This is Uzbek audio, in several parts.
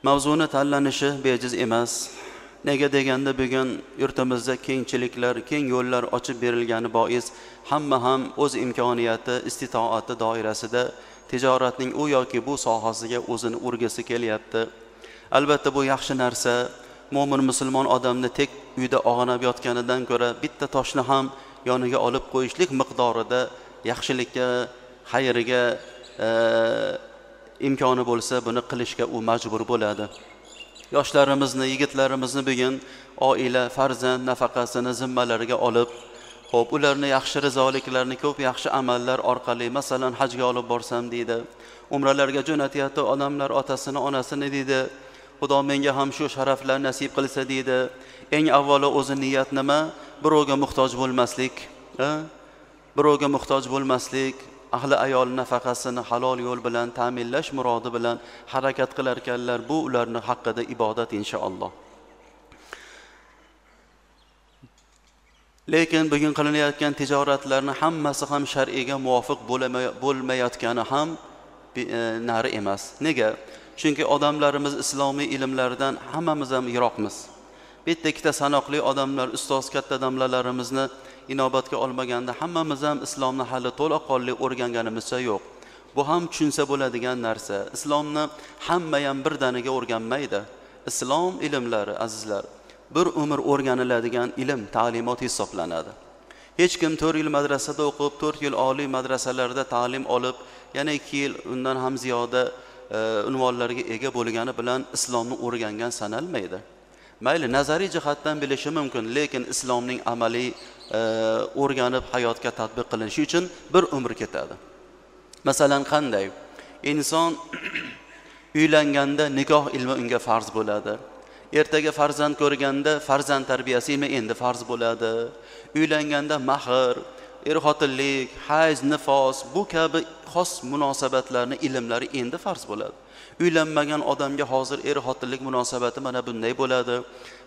Mavzuni tanlanishi bejiz emas. Nega deganda bugun yurtimizda kengchiliklar, keng yo'llar ochib berilgani bois hamma ham o'z imkoniyati, istitoati doirasida tijoratning u yoki bu sohasiga o'zini urgisi kelyapti. Albatta bu yaxshi narsa. Mo'min musulmon odamni tek uyda og'anab yotganidan ko'ra bitta toshni ham yoniga olib qo'yishlik miqdorida yaxshilikka, xayriga imkoni bo'lsa, buni qilishga u majbur bo'ladi. Yoshlarimizni, yigitlarimizni bugun oila, farzand nafaqasini zimmalariga olib, xo'p, ularni yaxshi rizoliklarni ko'p yaxshi amallar orqali, masalan, hajga olib borsam deydi, umralarga jo'natyapti odamlar otasini, onasini deydi. Xudo menga ham shu sharaflar nasib qilsa deydi. Eng avvalo o'zi niyat nima? Birovga muhtoj bo'lmaslik, birovga muhtoj bo'lmaslik, ahli ayol nafaqasini halol yo'l bilan ta'minlash murodi bilan harakat qilar ekanlar. Bu ularning haqqida ibodat inshaalloh. Lekin bugun qilinayotgan tijoratlarning hammasi ham shar'iga muvofiq bo'lmayotgani ham nari emas. Nega? Chunki odamlarimiz islomiy ilmlardan hammamiz ham yiroqmiz. Bitta ikkita sanoqli odamlar, ustoz katta domlalarimizni inobatga olmaganda hammamiz ham islomni hali to'laqonli o'rganganimizcha yo'q. Bu ham tushunsa bo'ladigan narsa. Islomni hamma ham birdaniga o'rganmaydi. Islom ilmlari, azizlar, bir umr o'rganiladigan ilm, ta'limot hisoblanadi. Hech kim 4 yil madrasada o'qib, 4 yil oliy madrasalarda ta'lim olib, yana 2 yil undan ham ziyoda unvonlarga ega bo'lgani bilan islomni o'rgangan sanalmaydi. Mayli nazariy jihatdan bilishi mumkin, lekin islomning amaliy o'rganib hayotga tatbiq qilinishi uchun bir umr ketadi. Masalan, qanday? Inson uylanganda nikoh ilmi unga farz bo'ladi. Ertaga farzand ko'rganda farzand tarbiyasi ilmi endi farz bo'ladi. Uylanganda mahr, er-xotinlik, hayz, nifos, bu kabi xos munosabatlarni ilmlari endi farz bo'ladi. Uylanmagan odamga hozir er-xotinlik munosabati mana bunday bo'ladi.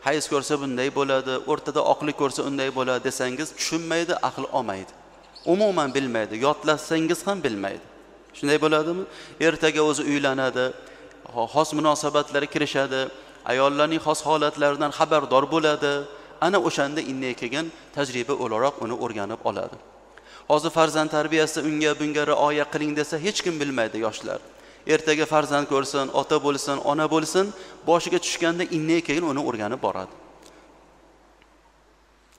Hayz ko'rsa bunday bo'ladi, o'rtada oqlik ko'rsa unday bo'ladi desangiz tushunmaydi, aql olmaydi. Umuman bilmaydi, yodlasangiz ham bilmaydi. Shunday bo'ladimi? Ertaga o'zi uylanadi, xos munosabatlari kirishadi, ayollarning xos holatlaridan xabardor bo'ladi. Ana o'shanda inne kelgan tajriba o'laroq uni o'rganib oladi. Hozir farzand tarbiyasida unga bunga rioya qiling desa hech kim bilmaydi yoshlar. Ertaga farzand ko'rsin, ota bo'lsin, ona bo'lsin, boshiga tushganda inne keyin uni o'rganib boradi.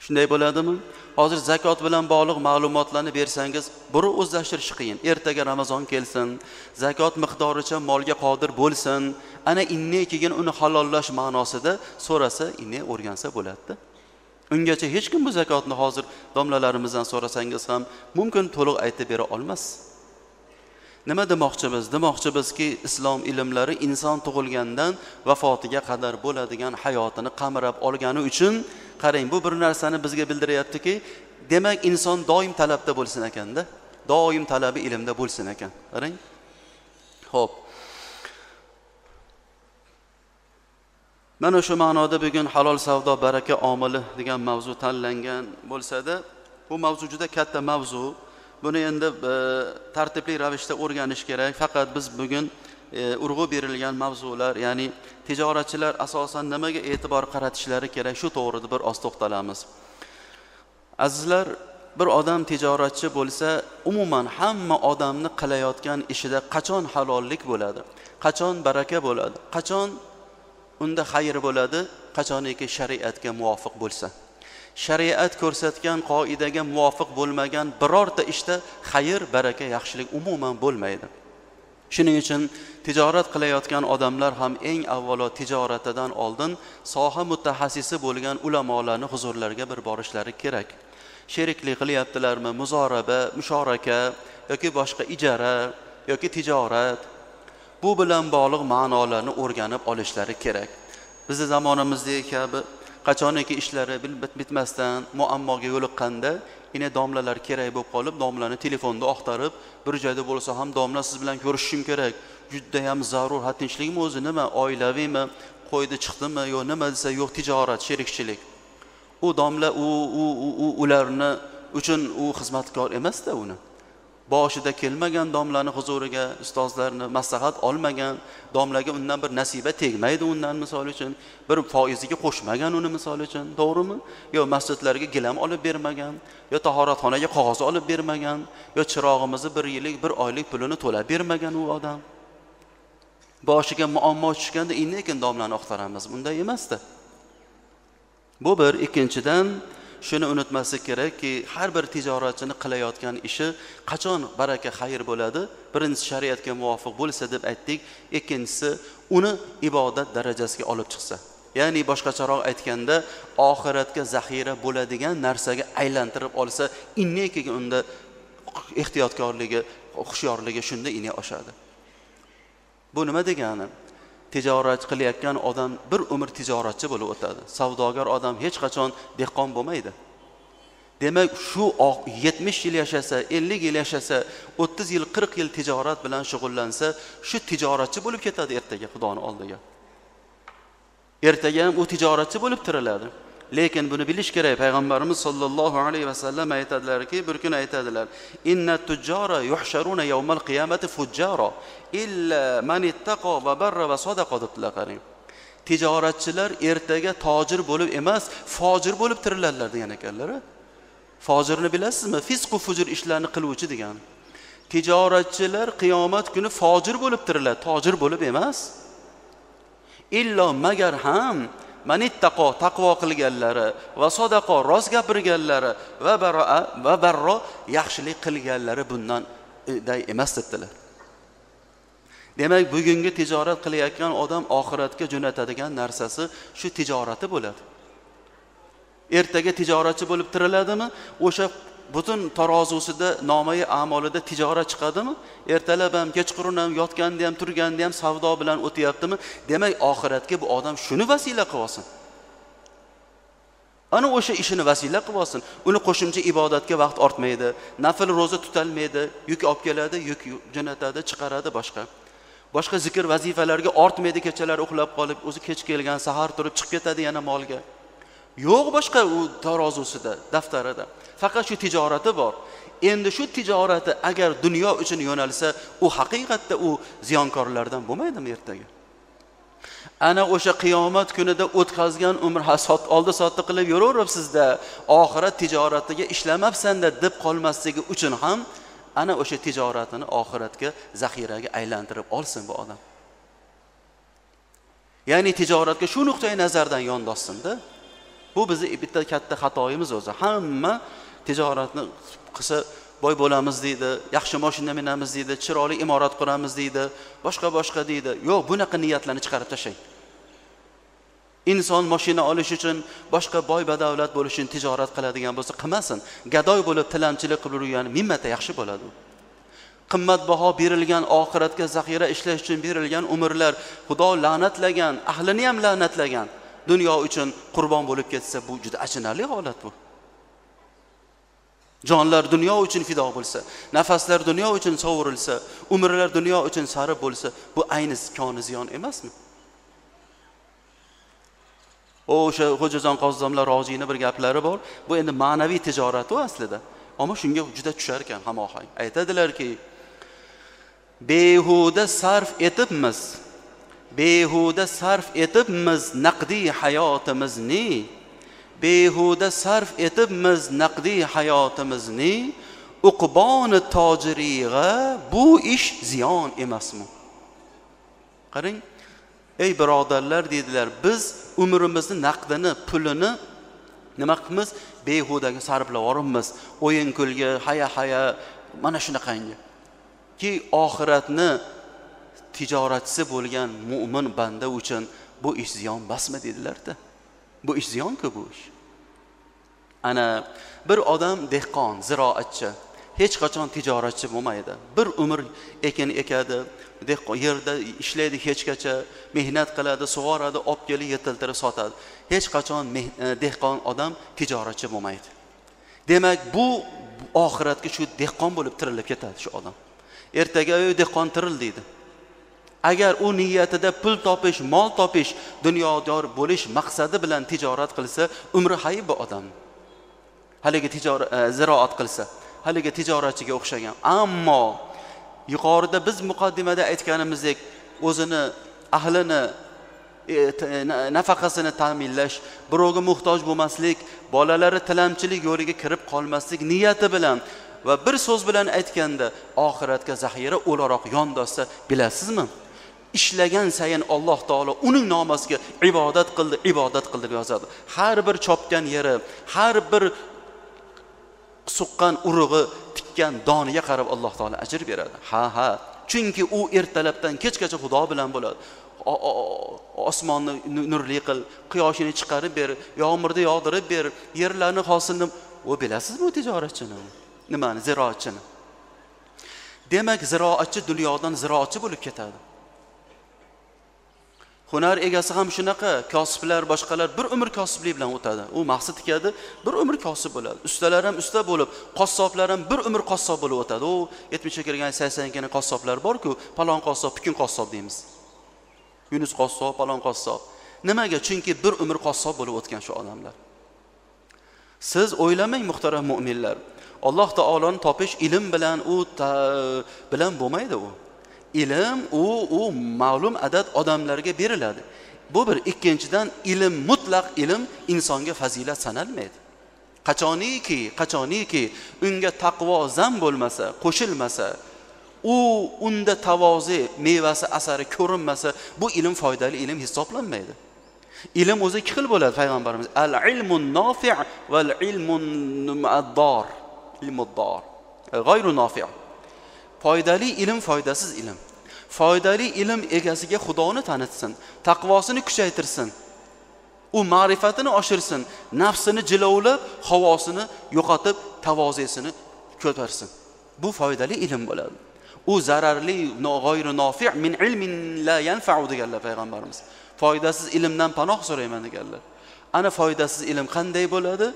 Shunday bo'ladimi? Hozir zakot bilan bog'liq ma'lumotlarni bersangiz, buni o'zlashtirish qiyin. Ertaga Ramazon kelsin, zakot miqdoricha molga qodir bo'lsin, ana inne keyin uni halollash ma'nosida so'rasa, inne o'rgansa bo'ladi. Ungacha hech kim bu zakotni hozir domlalarimizdan so'rasangiz ham mumkin to'liq aytib bera olmas. Nima demoqchimiz? Demoqchimizki, islom ilmlari inson tug'ilgandan vafotiga qadar bo'ladigan hayotini qamrab olgani uchun, qarang, bu bir narsani bizga bildiryaptiki, demak inson doim talabda bo'lsin ekanda, doim talabi ilmda bo'lsin ekan. Qarang. Xo'p. Mana shu ma'noda bugun halol savdo baraka omili degan mavzu tanlangan bo'lsa-da, bu mavzu juda katta mavzu. Buni endi tartibli ravishda o'rganish kerak. Faqat biz bugun urg'u berilgan mavzular, ya'ni tijoratchilar asosan nimaga e'tibor qaratishlari kerak, shu to'g'rida bir oz to'xtalamiz. Azizlar, bir odam tijoratchi bo'lsa, umuman hamma odamni qilayotgan ishida qachon halollik bo'ladi, qachon baraka bo'ladi, qachon unda xayr bo'ladi, qachoniki shariatga muvofiq bo'lsa. Shariat ko'rsatgan qoidaga muvofiq bo'lmagan birorta ishda xayr, baraka, yaxshilik umuman bo'lmaydi. Shuning uchun tijorat qilayotgan odamlar ham eng avvalo tijoratidan oldin soha mutaxassisi bo'lgan ulamolarning huzurlariga bir borishlari kerak. Sheriklik qilyaptilarmi, muzoraba, mushoraka yoki boshqa ijara yoki tijorat, bu bilan bog'liq ma'nolarni o'rganib olishlari kerak. Bizning zamonimizdagi kabi qachoniki ishlari bitmasdan muammoga yo'liqqanda, yine domlalar kerak bo'lib qolib, domlarni telefonda oqtarib, bir joyda bo'lsa ham domla siz bilan ko'rishishim kerak. Juda ham zarur, tinchlikmi o'zi nima, oilaviymi, qo'ydi chiqdimi, yo'q nima desa, yo'q tijorat, sherikchilik. U domla ularni uchun u xizmatkor emas-da uni. boshida kelmagan domlaning huzuriga, ustozlarni maslahat olmagan, domlaga undan bir nasiba tegmaydi undan, misol uchun bir foiziga qo'shmagan uni, misol uchun, to'g'rimi? Yo masjidlarga gilam olib bermagan, yo tahoratxonaga qog'oz olib bermagan, yo chirog'imizni 1 yillik 1 oylik pulini to'lab bermagan u odam. Boshiga muammo tushganda lekin domlani oqtaramiz. Bunday emasdi. Bu bir. Ikkinchidan shuni unutmaslik kerakki, har bir tijoratchini qilayotgan ishi qachon baraka xayr bo'ladi? Birinchisi shariatga muvofiq bo'lsa deb aytdik, ikkinchisi uni ibodat darajasiga olib chiqsa. Ya'ni boshqacharoq aytganda, oxiratga zaxira bo'ladigan narsaga aylantirib olsa, inneki unda ehtiyotkorligi, xushyorligi shunda oshadi. Bu nima degani? Tijorat qilayotgan odam bir umr tijoratchi bo'lib o'tadi. Savdogar odam hech qachon dehqon bo'lmaydi. Demak, shu 70 yil yashasa, 50 yil yashasa, 30 yil, 40 yil tijorat bilan shug'ullansa, shu tijoratchi bo'lib ketadi ertaga Xudoning oldiga. Ertaga ham u tijoratchi bo'lib tiriladi. Lekin buni bilish kerak. Payg'ambarimiz sollallohu alayhi vasallam aytadilarki, bir kun aytadilar: "Inna tujjara yuhsharuna yawmal qiyamati fujjara illa man ittaqa va barra va sadaqa" debdilar. Qarang. Tijoratchilar ertaga tojir bo'lib emas, fojir bo'lib tiriladilar degan ekanlar. Fojirni bilasizmi? Fisq va fujur ishlarni qiluvchi degan. Tijoratchilar qiyomat kuni fojir bo'lib tiriladi, tojir bo'lib emas. Illo magar ham manittaqo taqvo qilganlari va sadaqa rost gapirganlari va barro yaxshilik qilganlari bundan emas dedilar. Demak, bugungi tijorat qilayotgan odam oxiratga jo'natadigan narsasi shu tijorati bo'ladi. Ertaga tijoratchi bo'lib tiriladimi? O'sha butun tarozusida, nomai a'molida tijorat chiqadimi? Ertalab ham, kechqurun ham, yotganda ham, turganda ham savdo bilan o'tyaptimi? Demak, oxiratga bu odam shuni vasila qilib olsin. Ana o'sha ishini vasila qilib olsin. Uni qo'shimcha ibodatga vaqt ortmaydi, nafil roza tutalmaydi, yuk olib keladi, yuk jo'natadi, chiqaradi boshqa zikr vazifalarga ortmaydi, kechalar uxlab qolib, o'zi kech kelgan, sahar turib chiqib ketadi yana molga. Yo'q boshqa u tarozusida, daftarida. Faqat shu tijorati bor. Endi shu tijorati agar dunyo uchun yo'nalsa, u haqiqatda u ziyonkorlardan bo'lmaydimi ertaga? Ana o'sha qiyomat kunida o'tkazgan umr hasot oldi sotdi qilib yuraveribsizda, oxirat tijoratiga ishlamabsan-da deb qolmasligi uchun ham ana o'sha tijoratini oxiratga zaxiraga aylantirib olsin bu odam. Ya'ni tijoratga shu nuqtai nazardan yondashsin-da. Bu bizning bitta katta xatoyimiz o'zi. Hamma tijoratni qilsa boy bo'lamiz deydi, yaxshi mashina minamiz deydi, chiroyli imorat quramiz deydi, boshqa deydi. Yo'q, bunaqa niyatlarni chiqarib tashlang. Inson mashina olish uchun, boshqa boy badavlat bo'lish uchun tijorat qiladigan bo'lsa, qilmasin. Gadoy bo'lib tilamchilik qilib yurgani mingta yaxshi bo'ladi. Qimmatbaho berilgan oxiratga zaxira ishlash uchun berilgan umrlar Xudo la'natlagan, ahlini ham la'natlagan. Dunyo uchun qurbon bo'lib ketsa, bu juda achinarli holat bu. Jonlar dunyo uchun fido bo'lsa, nafaslar dunyo uchun sovurilsa, umrlar dunyo uchun sarf bo'lsa, bu ayni koni ziyon emasmi? O'sha Xo'jazon Qozzomlar Rojiyning bir gaplari bor. Bu endi ma'naviy tijorat u aslida. Ammo shunga juda tushar ekan hamohang. Aytadilarki, behuda sarf etibmiz naqdiy hayotimizni, behuda sarf etibmiz naqdiy hayotimizni, uqboni tojiriga bu ish ziyon emasmi? Qarang, ey birodarlar dedilar, biz umrimizni naqdini, pulini nima qilamiz? Behudaga sarflab yorimiz, o'yin kulga, haya mana shunaqangi. Ki oxiratni tijoratchisi bo'lgan mu'min banda uchun bu ish ziyon basma dedilar-da. Bu ish ziyon-ku bu ish. Ana bir odam dehqon, ziroatchi, hech qachon tijoratchi bo'lmaydi. Bir umr ekin ekadi, dehqon yerda ishlaydi hechgacha, mehnat qiladi, sug'oradi, olib kelib yetiltirib sotadi. Hech qachon dehqon odam tijoratchi bo'lmaydi. Demak, bu oxiratga shu dehqon bo'lib tirilib ketadi shu odam. Ertaga dehqon tiril deydi. Agar u niyatida pul topish, mol topish, dunyodor bo'lish maqsadi bilan tijorat qilsa, umri hayb bu odam. Haligi ziroat qilsa, haligi tijoratchiga o'xshagan. Ammo yuqorida biz muqaddimada aytganimizdek, o'zini, ahlini, nafaqasini ta'minlash, birovga muhtoj bo'lmaslik, bolalari tilamchilik yo'liga kirib qolmaslik niyati bilan va bir so'z bilan aytganda oxiratga zaxira o'laroq yondashsa, bilasizmi? Ishlagan sayin Alloh taolo uning nomasiga ibodat qildi deb yozadi. Har bir chopgan yeri, har bir suqqan urug'i, tikkan doniga qarab Alloh taolo ajr beradi. Ha, chunki u ertalabdan kechgacha Xudo bilan bo'ladi. Osmonni nurli qil, quyoshini chiqarib ber, yomg'irni yog'dirib ber, yerlarni hosilni. O bilasizmi tijoratchini? Nimani? Ziroatchini. Demak, ziroatchi dunyodan ziroatchi bo'lib ketadi. Hunar egasi ham shunaqa, kasblar, boshqalar bir umr kasblik bilan o'tadi. U maqsad tikadi, bir umr kasb bo'ladi. Ustalar ham usta bo'lib, qassoblar ham bir umr qassob bo'lib o'tadi. U 70ga kirgan, 80ga kirgan qassoblar bor-ku, palon qassob, pikin qassob deymiz. Yunus qassob, palon qassob. Nimaga? Chunki bir umr qassob bo'lib o'tgan shu odamlar. Siz o'ylamang, muhtaram mu'minlar. Alloh taoloni topish ilm bilan bilan bo'lmaydi u. Ilm u ma'lum adad odamlarga beriladi. Bu bir. Ikkinchidan, ilm, mutlaq ilm insonga fazilat sanalmaydi. Qachoniki unga taqvo zam bo'lmasa, qo'shilmasa, unda tavozi, mevasi, asari ko'rinmasa, bu ilm foydali ilm hisoblanmaydi. Ilm o'zi ikki xil bo'ladi payg'ambarimiz. Al-ilmun nofi' val ilmun mu'addar. Ilmuddar. G'ayru nofi'. Foydali ilm, foydasiz ilm. Foydali ilm egasiga Xudoni tanitsin, taqvosini kuchaytirsin, u ma'rifatini oshirsin, nafsini jilovlab, havosini yo'qotib, tavozesini ko'tarsin. Bu foydali ilm bo'ladi. U zararli, g'ayru nofi' min ilmin la yanfa'u deganlar payg'ambarimiz. Foydasiz ilmdan panoh so'rayman deganlar. Ana foydasiz ilm qanday bo'ladi?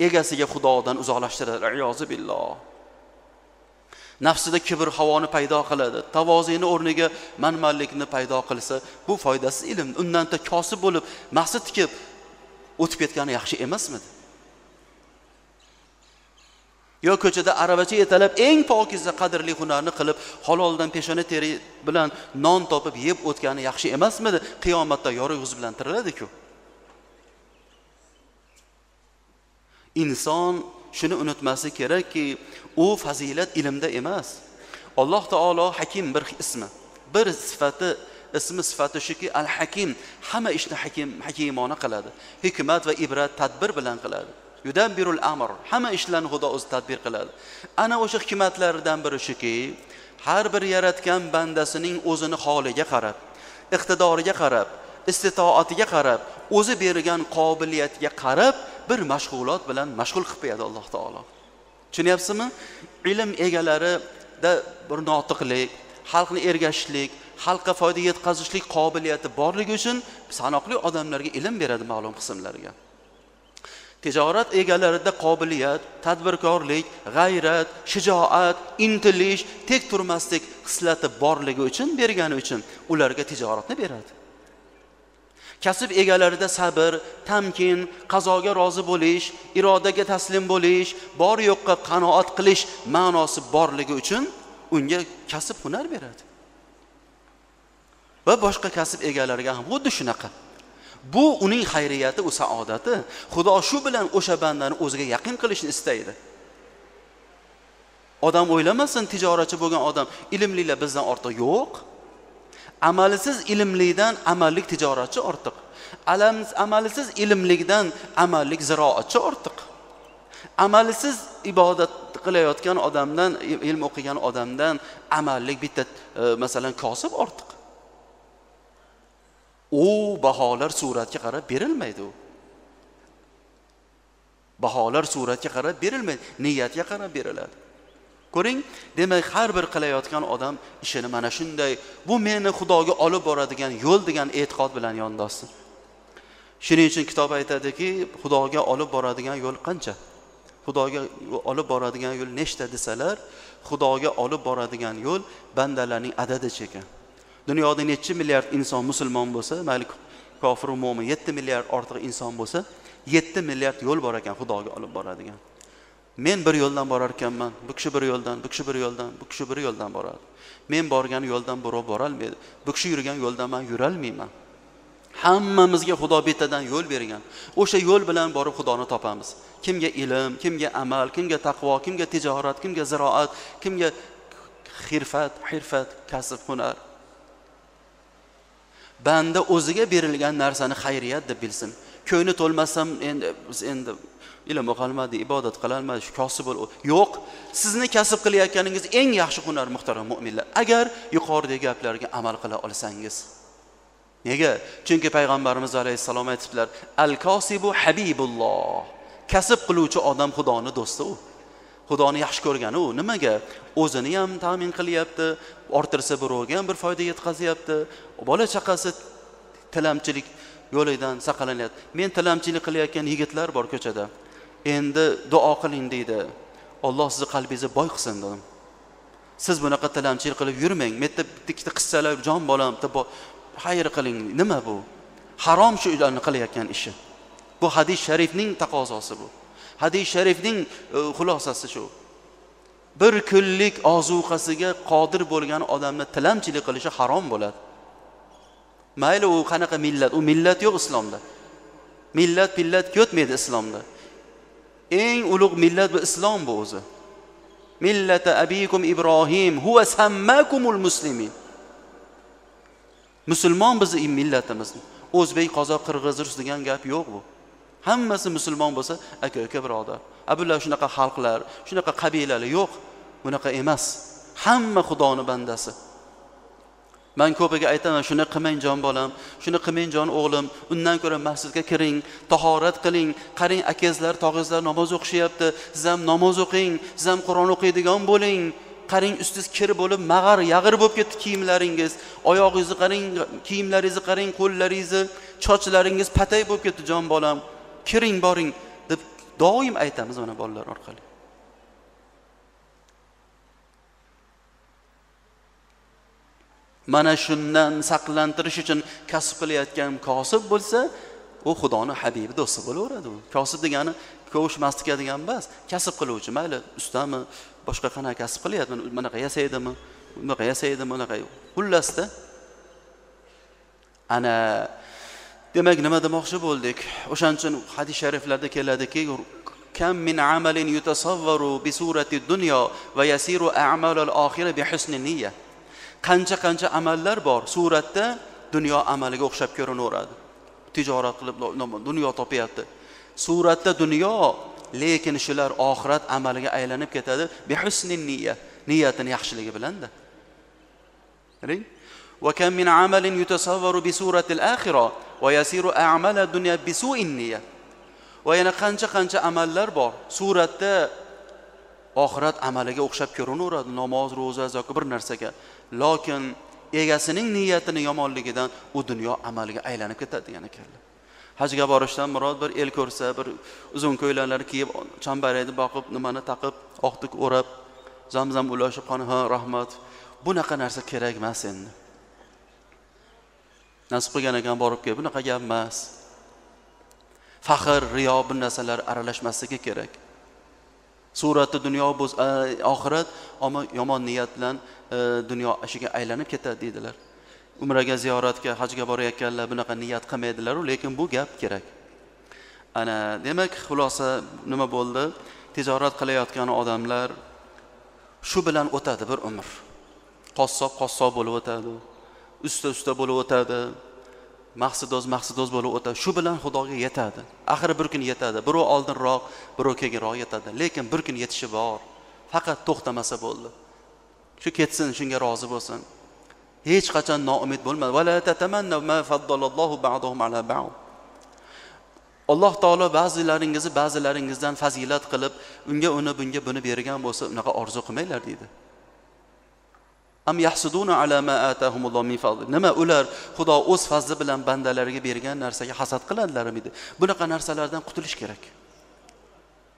Egasiga Xudodan uzoqlashtiradi. Iyozu billah. Nafsida kibr, havoni paydo qiladi. Tavozini o'rniga manmanlikni paydo qilsa, bu foydasiz ilm. Undan ta kosib bo'lib, maqsad tikib o'tib ketgani yaxshi emasmidi? Yo ko'chada aravacha yetalab eng pokiza qadrli hunarni qilib, haloldan peshona teri bilan non topib yeb o'tgani yaxshi emasmidi? Qiyomatda yorug' yuz bilan tiriladi-ku. Inson shuni unutmaslik kerakki, u fazilat ilmda emas. Alloh taolo Hakim bir ismi. Bir sifati shuki, Al-Hakim, hamma ishni hakimona qiladi. Hikmat va ibrat tadbir bilan qiladi. Yudabbirul amr, hamma ishlarni Xudo o'zi tadbir qiladi. Ana o'sha hikmatlardan biri shuki, har bir yaratgan bandasining o'zini holiga qarab, iqtidoriga qarab, istitoatiga qarab, o'zi bergan qobiliyatiga qarab bir mashg'ulot bilan mashg'ul qilib qo'yadi Alloh taolo. Tushunyapsizmi? Ilm egalarida bir notiqlik, xalqni ergashishlik, xalqqa foyda yetkazishlik qobiliyati borligi uchun sanoqli odamlarga ilm beradi ma'lum qismlarga. Tijorat egalarida qobiliyat, tadbirkorlik, g'ayrat, shijoat, intilish, tek turmaslik xislati borligi uchun bergani uchun ularga tijoratni beradi. Kasb egalarida sabr, tamkin, qazoga rozi bo'lish, irodaga taslim bo'lish, bor yo'qqa qanoat qilish ma'nosi borligi uchun unga kasb hunar beradi. Va boshqa kasb egalariga ham xuddi shunaqa. Bu uning xayriyati, u saodati. Xudo shu bilan o'sha bandani o'ziga yaqin qilishni istaydi. Odam o'ylamasin, tijoratchi bo'lgan odam ilmlilar bizdan ortiq. Yo'q. Amalisiz ilmlidan amallik tijoratchi ortiq. Amalisiz ilmlikdan amallik ziroatchi ortiq. Amalisiz ibodat qilayotgan odamdan, ilm o'qigan odamdan amallik bitta masalan kosib ortiq. U baholar suratga qarab berilmaydi u. Baholar suratga qarab berilmaydi, niyatga qarab beriladi. Ko'ring, demak har bir qilayotgan odam ishini mana shunday, bu meni Xudoga olib boradigan yo'l degan e'tiqod bilan yondashsin. Shuning uchun kitob aytadiki, Xudoga olib boradigan yo'l qancha? Xudoga olib boradigan yo'l nechta desalar, Xudoga olib boradigan yo'l bandalarning adadi ekan. Dunyoda necha milliard inson musulmon bo'lsa, mayli kofir va mo'min 7 milliard ortiq inson bo'lsa, 7 milliard yo'l bor ekan Xudoga olib boradigan. Men bir yo'ldan borar ekanman, bu kishi bir yo'ldan, bu kishi bir yo'ldan, bu kishi bir yo'ldan boradi. Men borgan yo'ldan birov bora olmaydi. Bu kishi yurgan yo'ldan men yura olmayman. Hammamizga Xudo bittadan yo'l bergan. O'sha yo'l bilan borib Xudoni topamiz. Kimga ilm, kimga amal, kimga taqvo, kimga tijorat, kimga ziroat, kimga hirfat, kasb, hunar. Banda o'ziga berilgan narsani xayriyat deb bilsin. Ko'ngli to'lmasam endi ilm o'qolmadi, ibodat qilolmadi, shu kasb bo'l. Yo'q, sizni kasb qilayotganingiz eng yaxshi hunar muhtaram mu'minlar. Agar yuqoridagi gaplarga amal qila olsangiz. Nega? Chunki payg'ambarimiz alayhisalom aytibdilar: "Al-kasibu habibulloh." Kasb qiluvchi odam Xudoning do'sti u. Xudoni yaxshi ko'rgani u. Nimaga? O'zini ham ta'min qilyapti, orttirsa birovga ham bir foyda yetkazyapti. Bola chaqasi tilamchilik yo'lidan saqlanyapti. Men tilamchilik qilayotgan yigitlar bor ko'chada. Endi duo qiling deydi. Alloh sizni qalbingizni boy qilsin dedim. Siz bunaqa tilamchilik qilib yurmang. Metta ikkita qissalar jon bolam deb xayr qiling. Nima bu? Harom shu ularni qilayotgan ishi. Bu hadis sharifning taqozosi bu. Hadis sharifning xulosasi shu. Bir kunlik ozuqasiga qodir bo'lgan odamni tilamchilik qilishi harom bo'ladi. Mayli u qanaqa millat, u millat yo'q islomda. Millat ko'tmaydi islomda. Eng ulug' millat bu islom bu o'zi. Millata abikum Ibrohim huwa sammakumul muslimin. Musulmon bizning millatimiz. O'zbek, qozoq, qirg'iz, rus degan gap yo'q bu. Hammasi musulmon bo'lsa, aka birodar. Bular shunaqa xalqlar, shunaqa qabilalar yo'q. Bunaqa emas. Hamma Xudoning bandasi. Men ko'piga aytaman, shuni qilmang jon bolam, shuni qilmang jon o'g'lim, undan ko'ra masjidga kiring, tahorat qiling, qaring akazlar, tog'izlar namoz o'qishyapti, siz ham namoz o'qing, siz ham Qur'on o'qiydigan bo'ling. Qaring ustingiz kir bo'lib, yag'ir bo'lib ketdi kiyimlaringiz, oyog'ingizni qarang, kiyimlaringizni qarang, qo'llaringizni, sochlaringiz patay bo'lib ketdi jon bolam. Kiring, boring deb doim aytamiz mana bolalar orqali. Mana shundan saqlantirish uchun kasb qilayotgan kosib bo'lsa, u Xudoning habibi do'sti bo'laveradi u. Kosib degani ko'shmaslik degan emas, kasb qiluvchi, mayli ustami, boshqa qanaqa kasb qilyapti, bunaqa yasaydimi, bunaqa yasaydimi, bunaqa. Xullasda ana demak nima demoqchi bo'ldik? O'shaning uchun hadis shariflarda keladiki, kam min amalin yutasavvaru bi surati dunya va yasiru a'malul oxirah bi husni niyya. Qancha amallar bor, suratda dunyo amaliga o'xshab ko'rinaveradi. Tijorat qilib dunyo topyapti. Suratda dunyo, lekin shular oxirat amaliga aylanib ketadi bi husni niyya. Niyatini yaxshiligi bilan-da. Qarang. Va kam min amalin yutasavvaru bi surati al-akhirah va yasiru a'mala dunya bi su'in niyya. Va yana qancha amallar bor, suratda oxirat amaliga o'xshab ko'rinaveradi, namoz, ro'za, zakot bir narsaga. Lekin egasining niyatini yomonligidan u dunyo amaliga aylanib ketadi degan ekanlar. Hajga borishdan murod bir el ko'rsa, bir uzun ko'ylaklar kiyib, chambarayni boqib, nimani taqib, oqtik o'rab, zamzam ulashib qoni, ha rahmat. Bunaqa narsa kerak emas endi. Nasib qilgan ekan borib kelib, bunaqa gap emas. Faxr, riyo bu narsalar aralashmasligi kerak. Suratda dunyo bo'z oxirat, ammo yomon niyat bilan dunyo ishiga aylanib ketadi dedilar. Umraga, ziyoratga, hajga borayotganlar bunaqa niyat qilmaydilar, lekin bu gap kerak. Ana, demak, xulosa nima bo'ldi? Tijorat qilayotgan odamlar shu bilan o'tadi bir umr. Qassob bo'lib o'tadi. Usta bo'lib o'tadi. Maqsadoz bo'lib o'tadi. Shu bilan Xudoga yetadi. Axiri bir kun yetadi. Birov oldinroq, birov keyinroq yetadi. Lekin bir kun yetishi bor. Faqat to'xtamasa bo'ldi. Shu ketsin, shunga rozi bo'lsin. Hech qachon noumid bo'lma. Va la tatamanna ma faddalallohu ba'dahum ala ba'd. Alloh taolo ba'zilaringizdan fazilat qilib, unga bunga buni bergan bo'lsa, unaqa orzu qilmanglar dedi. Am yahsuduna ala ma atahumulloh min fadli. Nima ular Xudo o'z fazli bilan bandalariga bergan narsaga hasad qiladilarmi dedi. Bunaqa narsalardan qutulish kerak.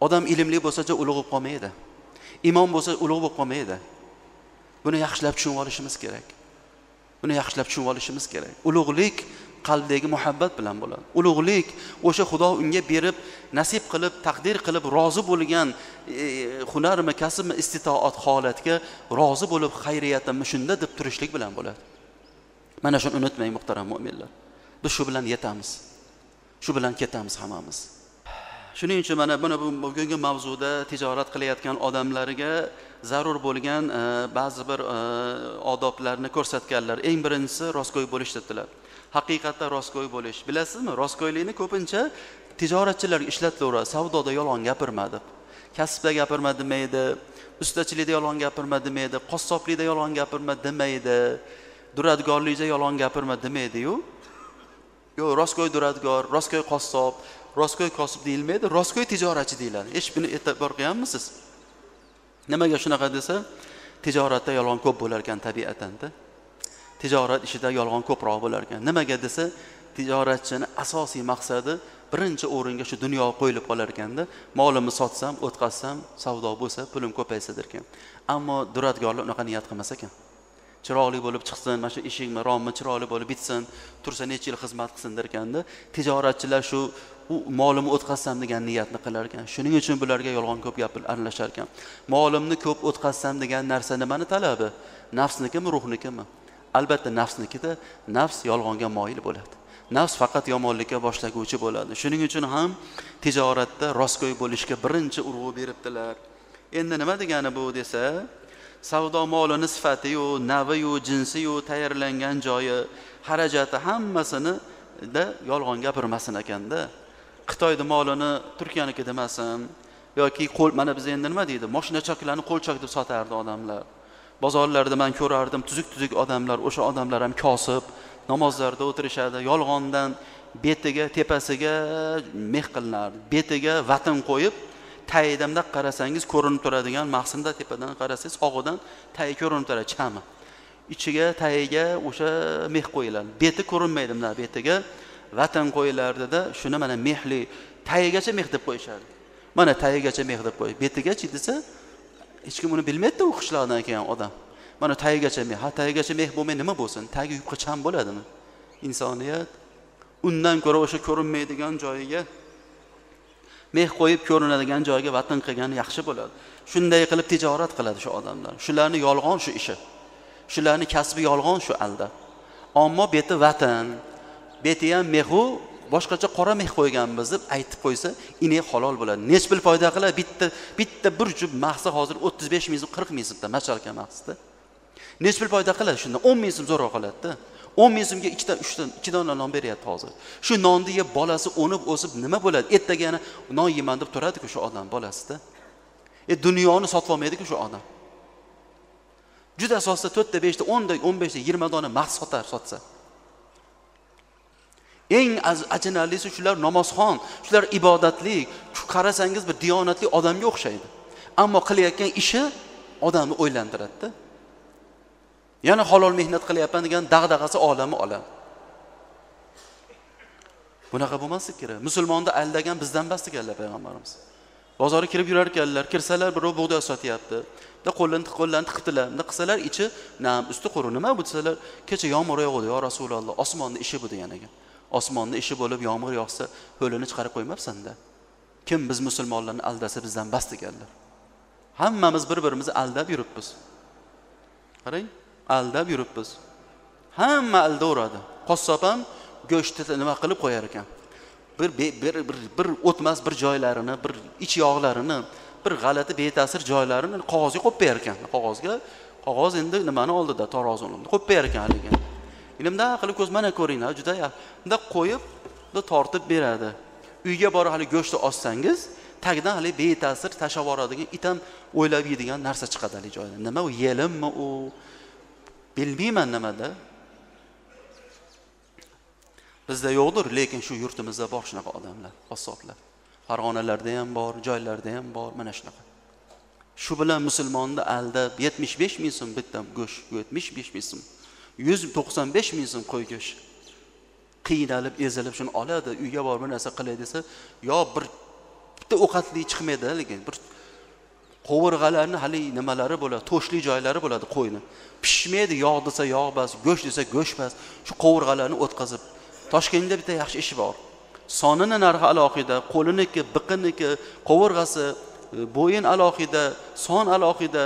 Odam ilmli bo'lsa-chi ulug' bo'lib qolmaydi. Imom bo'lsa ulug' bo'lib qolmaydi. Buni yaxshilab tushunib olishimiz kerak. Ulug'lik qalbdagi muhabbat bilan bo'ladi. Ulug'lik o'sha Xudo unga berib, nasib qilib, taqdir qilib rozi bo'lgan hunarmi, kasbmi, istitoat holatga rozi bo'lib xayriyatni shunda deb turishlik bilan bo'ladi. Mana shuni unutmang muhtaram mu'minlar. Biz shu bilan yetamiz. Shu bilan ketamiz hammamiz. Shuning uchun mana bugungi mavzuda tijorat qilayotgan odamlarga zarur bo'lgan ba'zi bir odoblarni ko'rsatganlar. Eng birinchisi rostgo'y bo'lish dedilar. Haqiqatda rostgo'y bo'lish. Bilasizmi, rostgo'ylikni ko'pincha tijoratchilarga ishlatilaveradi. Savdoda yolg'on gapirma deb. Kasbda gapirma demaydi, ustachilikda yolg'on gapirma demaydi, qassoblikda yolg'on gapirma demaydi, duradgorlikda yolg'on gapirma demaydi-yu. Yo, rostgo'y duradgor, rostgo'y qassob, rostgo'y kosib deyilmaydi, rostgo'y tijoratchi deyiladi. Hech buni e'tibor qilganmisiz? Nimaga shunaqa desa, tijoratda yolg'on ko'p bo'lar ekan tabiatan-da. Tijorat ishida yolg'on ko'proq bo'lar ekan. Nimaga desa, tijoratchining asosiy maqsadi birinchi o'ringa shu dunyo qo'yilib qolar ekanda, molimni sotsam, o'tkazsam, savdo bo'lsa, pulim ko'paysa derkan. Ammo duradgorlar unaqa niyat qilmas ekan. Chiroyli bo'lib chiqsin, mana shu eshikmi, rommi chiroyli bo'lib bitsin, tursa necha yil xizmat qilsin derkanda, tijoratchilar shu molimni o'tkazsam degan niyatni qilar ekan. Shuning uchun bularga yolg'on ko'p gap aralashar ekan. Molimni ko'p o'tkazsam degan narsa nimani talabi? Nafsnikimi, ruhnikimi? Albatta nafsnikida, nafs yolg'onga moyil bo'ladi. Nafs faqat yomonlikka boshlaguvchi bo'ladi. Shuning uchun ham tijoratda rostgo'y bo'lishga birinchi urg'u beribdilar. Endi nima degani bu desa, savdo molini sifati-yu, navi-yu, jinsi-yu, tayyorlangan joyi, xarajati hammasini da yolg'on gapirmasin ekanda. Xitoyning molini Turkiyaniki demasin yoki qo'l, mana biz endi nima deydi? Mashina choklarni qo'lchok deb sotardi odamlar. Bozorlarda men ko'rardim, tuzuk odamlar, o'sha odamlar ham kosib, namozlarda o'tirishadi, yolg'ondan betiga, tepasiga meh qilinardi. Betiga vatan qo'yib, tayidamda qarasangiz ko'rinib turadigan, maqsimda tepadan qarasangiz og'idan tay ko'rinib turadi, chami. Ichiga tayiga o'sha meh qo'yiladi. Beti ko'rinmaydi, mana betiga vatan qo'yilardida shuni mana mehli tayigacha meh deb qo'yishadi. Mana tayigacha meh deb qo'y. Betigacha desa hech kim uni bilmaydi, u qishloqdan kelgan odam. Mana tayigacha meh, tayigacha meh bo'lmay nima bo'lsin? Tagi yupqa cham bo'ladimi? Insoniyat undan ko'ra o'sha ko'rinmaydigan joyiga meh qo'yib ko'rinadigan joyga vatan qilgani yaxshi bo'ladi. Shunday qilib tijorat qiladi shu odamlar. Shularni yolg'on shu ishi. Shularni kasbi yolg'on shu alda. Ammo beti vatan, beti ham mehu, boshqacha qora meh qo'yganmiz deb aytib qo'ysa, ine halol bo'ladi. Nech pul foyda qiladi? Bitta bir jup mahsi hozir 35 ming so'm, 40 ming so'mda machalka mahsida. Nech pul foyda qiladi shunda? 10 ming so'm zo'rroq qiladi-da. 10 ming so'mga 2 dona non beryapti hozir. Shu nonni yeb bolasi o'nib o'sib nima bo'ladi? Ertaga yana non yeyman deb turadi-ku shu odam bolasida. Dunyoni sotib olmaydi-ku shu odam. Juda asosda 4 ta, 5 ta, 10 ta, 15 ta, 20 dona mahs sotsa. Eng achinarlisi shular namozxon, shular ibodatli, qarasangiz bir diyonatli odamga o'xshaydi. Ammo qilayotgan ishi odamni o'ylantiradi-da. Yana halol mehnat qilyapman degan dag'dag'asi olami oladi. Bunaqa bo'lmaslik kerak. Musulmonni aldagan bizdan emas deganlar payg'ambarimiz. Bozorga kirib yurar ekanlar, kirsalar birov bug'doy sotyapti. Da qo'llarni tiqibdilar. Nima qilsalar ichi, nam usti quru nima bu desalar, kecha yomg'ir yog'di yo Rasululloh, osmonning ishi bu degan ekan. Osmonning ishi bo'lib yomg'ir yog'sa, ho'lini chiqarib qo'ymabsan-da. Kim biz musulmonlarni aldasa bizdan bas deganlar. Hammamiz bir-birimizni aldab yuribmiz. Qarang, aldab yuribmiz. Hamma aldaveradi. Qassob ham go'shtni nima qilib qo'yar ekan. Bir o'tmas bir joylarini, bir ich yog'larini, bir g'alati beta'sir joylarini qog'ozga qo'yib qo'yar ekan. Qog'oz endi nimani oldida, tarozini qo'yib qo'yar ekan haliga. Ilimda qilib ko'z mana ko'ringlar, juda yaxshi. Bunda qo'yib, bunda tortib beradi. Uyga borib hali go'shtni ossangiz, tagidan hali beta'sir tashab yuboradigan, it ham o'ylab yeydigan narsa chiqadi hali joydan. Nima u, yelimmi u? Bilmayman nimada. Bizda yo'qdir, lekin shu yurtimizda bor shunaqa odamlar, qassoblar. Farg'onalarda ham bor, joylarda ham bor, mana shunaqa. Shu bilan musulmonni aldab 75 ming so'm bitta go'sht, 75 ming so'm. 195 ming so'm qo'y go'sht. Qiynalib, ezilib shuni oladi, uyga borib bir narsa qilay desa, yo bitta ovqatli chiqmaydi, lekin bir qovurg'alarni hali nimalari bo'ladi, to'shli joylari bo'ladi qo'yni. Pishmaydi, yog' desa yog' bas, go'sht desa go'sht bas. Shu qovurg'alarni o'tkazib Toshkentda bitta yaxshi ish bor. Sonini narxi alohida, qo'liniki, biqiniki, qovurg'asi, bo'yin alohida, son alohida,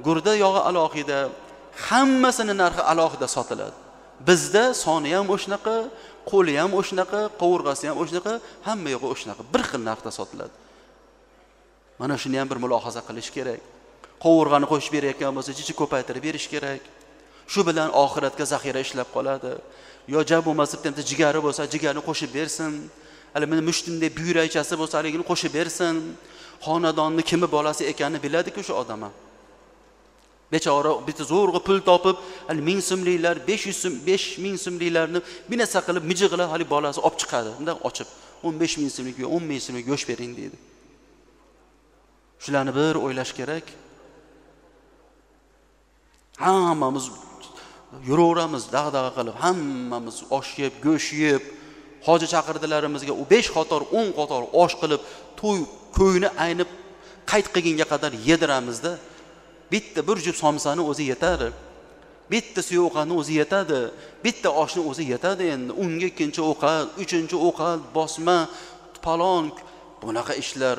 gurda yog'i alohida, hammasini narxi alohida sotiladi. Bizda soni ham o'shnaqa, qo'li ham o'shnaqa, qovurg'asi ham o'shnaqa, hamma yo'g'i o'shnaqa, bir xil narxda sotiladi. Mana shuni ham bir mulohaza qilish kerak. Qovurg'ani qo'shib berayotgan bo'lsa, chichi ko'paytirib berish kerak. Shu bilan oxiratga zaxira ishlab qoladi. Yo jab bo'lmasa, bitta jigari bo'lsa, jigarni qo'shib bersin. Hali meni mushtimdek buyrakchasi bo'lsa, haligini qo'shib bersin. Xonadonni kimi bolasi ekanini biladi-ku shu odam ham. Bechora bitta zo'rg'a pul topib, hali 1000 so'mliklar, 500 so'm, 5000 so'mliklarni binasa qilib mijig'lab hali bolasi olib chiqadi. Undan ochib 15000 so'mlik yo 10000 so'mlik go'sht bering deydi. Shularni bir o'ylash kerak. Hammamiz yuraveramiz dag'dag'a qilib, hammamiz osh yeb, go'sht yeb, hoji chaqirdilarimizga 5 qator, 10 qator osh qilib, to'y ko'yni aynib qayt qilgunga qadar yediramizda. Bitta bir jup somsani o'zi yetadi. Bitta suyuqani o'zi yetadi. Bitta oshni o'zi yetadi endi. Unga ikkinchi ovqat, uchinchi ovqat, bosma, palon, bunaqa ishlar.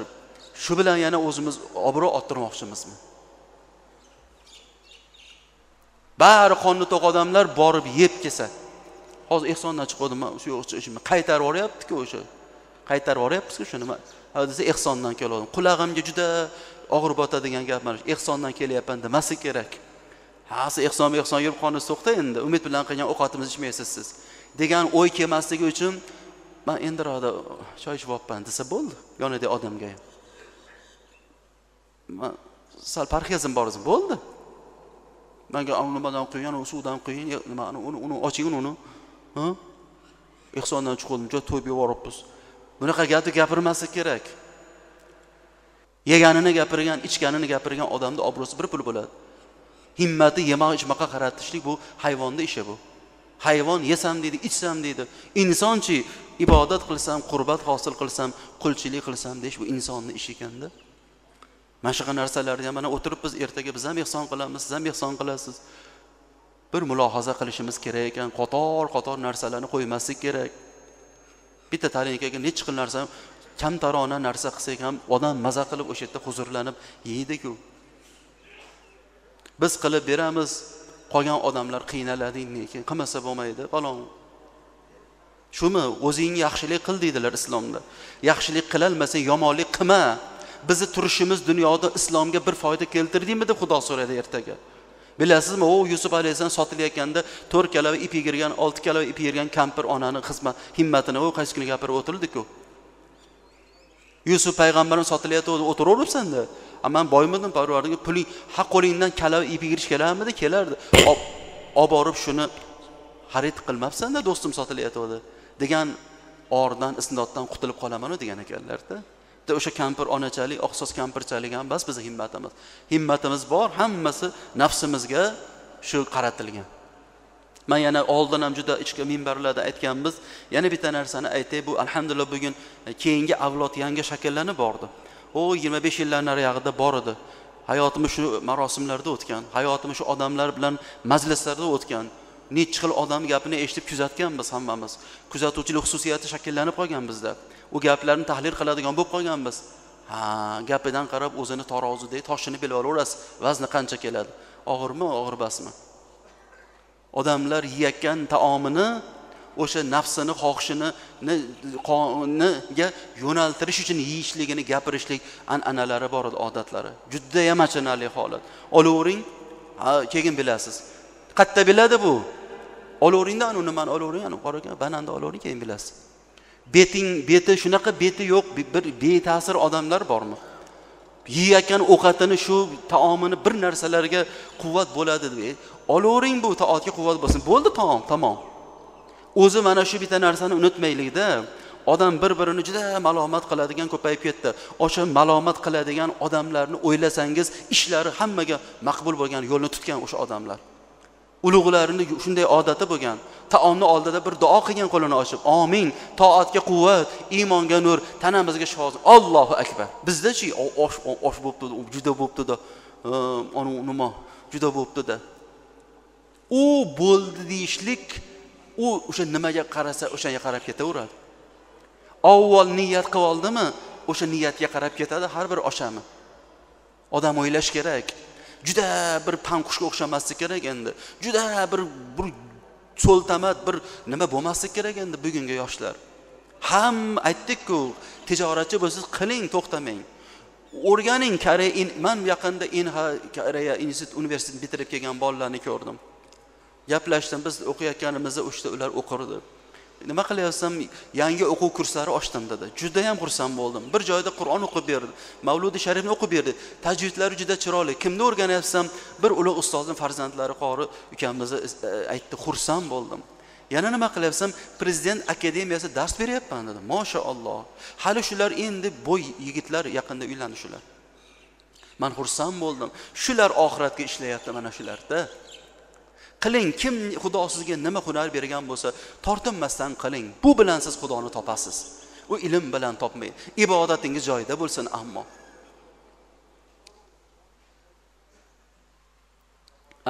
Shu bilan yana o'zimiz obro' orttirmoqchimizmi? Bari qonni to'q odamlar borib yeb kelsa. Hozir ehsondan chiqdim, men shu yo'qchi qaytarib yuboryapti-ku o'sha. Qaytarib yuboryapsiz-ku shuni. Ha desa ehsondan keldim. Qulog'imga juda og'ir botadigan gap mana shu. Ehsondan kelyapman demasi kerak. Ha, siz ehson yurib qoningiz to'xta endi. Umid bilan qilgan ovqatimizni ichmaysiz siz. degan o'y kelmasligi uchun men endi roda choy ichibman desa bo'ldi. Yonidagi odamga. Men sal parhezim bor edi, bo'ldi. Menga nimadan qo'ygan, suvdan qo'ying, nima uni oching uni. Ha? Ehsondan chiqdim, joy to'yib yuboribmiz. Bunaqa gapni gapirmaslik kerak. Yeganini gapirgan, ichganini gapirgan odamning obro'si bir pul bo'ladi. Himmati yemoq ichmoqqa qaratishlik bu hayvonning ishi bu. Hayvon yesam deydi, ichsam deydi. Insonchi ibodat qilsam, qurbat hosil qilsam, qulchilik qilsam deyish bu insonning ishi ekanda. Mana shu narsalarga mana o'tirib biz ertaga biz ham ehson qilamiz, siz ham ehson qilasiz. Bir mulohaza qilishimiz kerak ekan, qator narsalarni qo'ymaslik kerak. Bitta talinkaga necha xil narsa, kamtarona narsa qilsak ham odam maza qilib o'sha yerda huzurlanib yeydi-ku. Biz qilib beramiz, qolgan odamlar qiynaladi, lekin qilmasa bo'lmaydi, falon. Shumi o'zing yaxshilik qil deydilar islomda. Yaxshilik qilolmasang yomonlik qilma. Bizni turishimiz dunyoda islomga bir foyda keltirdingmi deb Xudo so'raydi ertaga. Bilasizmi, o Yusuf alayhisalom sotilayotganda 4 kalava ip yigirgan, 6 kalava ip yigirgan kampir onani xizmat himmatini o qaysi kuni gapirib o'tirdi-ku. Yusuf payg'ambarning sotilayotdi, o'tiraveribsan-da. Men boymidim, Parvardigor, puling haq qo'lingdan kalava ip yigirish kelarmidi? Kelardi. Olib borib shuni xarid qilmabsan-da, do'stim sotilayotdi degan ordan, isnoddan qutulib qolaman-ku degan ekanlar-da. O'sha kampir onachalik, oqsos kampirchalik ham bas bizning himmatimiz. Himmatimiz bor, hammasi nafsimizga shu qaratilgan. Men yana oldin ham juda ichki minbarlarda aytganmiz. Yana bitta narsani aytay, bu alhamdulillah bugun keyingi avlod yangi shakllanib bordi. O 25 yillar nariyog'ida bor edi. Hayotimiz shu marosimlarda o'tgan, hayotimiz shu odamlar bilan majlislarda o'tgan. Necha xil odam gapini eshitib kuzatganmiz hammamiz. Kuzatuvchilik xususiyati shakllanib qolgan bizda. U gaplarni tahlil qiladigan bo'lib qolganmiz. Ha, gapidan qarab o'zini tarozidagi toshini bilib olaverasiz. Vazni qancha keladi? Og'irmi, og'ir basmi? Odamlar yeyotgan taomini o'sha nafsini, xohishiniga yo'naltirish uchun yeyishligini gapirishlik an'analari bor edi, odatlari. Juda ham achinarli holat. Olavering, keyin bilasiz. Qatta biladi bu. Olaveringda uni nimani olavering, ani qora ekan, bananda olavering, keyin bilasiz. Beti shunaqa beti yo'q, bir beta'sir odamlar bormi? Yeyotgan ovqatini shu taomini bir narsalarga quvvat bo'ladi deb. Olavering bu taotga quvvat bo'lsin. Bo'ldi taom, tamom. O'zi mana shu bitta narsani unutmaylikda. Odam bir-birini juda malomat qiladigan ko'payib ketdi. O'sha malomat qiladigan odamlarni o'ylasangiz, ishlari hammaga maqbul bo'lgan yo'lni tutgan o'sha odamlar. Ulug'larining shunday odati bo'lgan. Taomni oldida bir duo qilgan qo'lini ochib, amin, toatga quvvat, iymonga nur, tanamizga shifoz. Allohu akbar. Bizda-chi osh bo'pti, juda bo'pti-da. Nima juda bo'pti-da. U bo'ldi deyishlik u o'sha nimaga qarasa o'shanga qarab ketaveradi. Avval niyat qilib oldimi, o'sha niyatga qarab ketadi har bir oshami. Odam o'ylash kerak. Juda bir panqushga o'xshamaslik kerak endi. Juda bir so'ltamat bir nima bo'lmaslik kerak endi bugungi yoshlar. Ham aytdik-ku, tijoratchi bo'lsangiz qiling, to'xtamang. O'rganing, men yaqinda Koreya universitetini bitirib kelgan bolalarni ko'rdim. Gaplashdim, biz o'qiyotganimizda o'shda ular o'qirdi. Nima qilyapsam, yangi o'quv kurslari ochdim dedi. Juda ham xursand bo'ldim. Bir joyda Qur'on o'qib berdi, Mavludi Sharifni o'qib berdi. Tajvidlari juda chiroyli. Kimni o'rganyapsam, bir ulug' ustozning farzandlari qori ukamizni aytdi, xursand bo'ldim. Yana nima qilyapsam, prezident akademiyasi dars beryapman dedi. Mashalloh. Hali shular endi bo'y yigitlar yaqinda uylandi shular. Men xursand bo'ldim. Shular oxiratga ishlayapti mana shularda. Qiling, kim Xudo sizga nima hunar bergan bo'lsa, tortinmasdan qiling. Bu bilan siz Xudoni topasiz. U ilm bilan topmaydi. Ibodatingiz joyida bo'lsin ammo.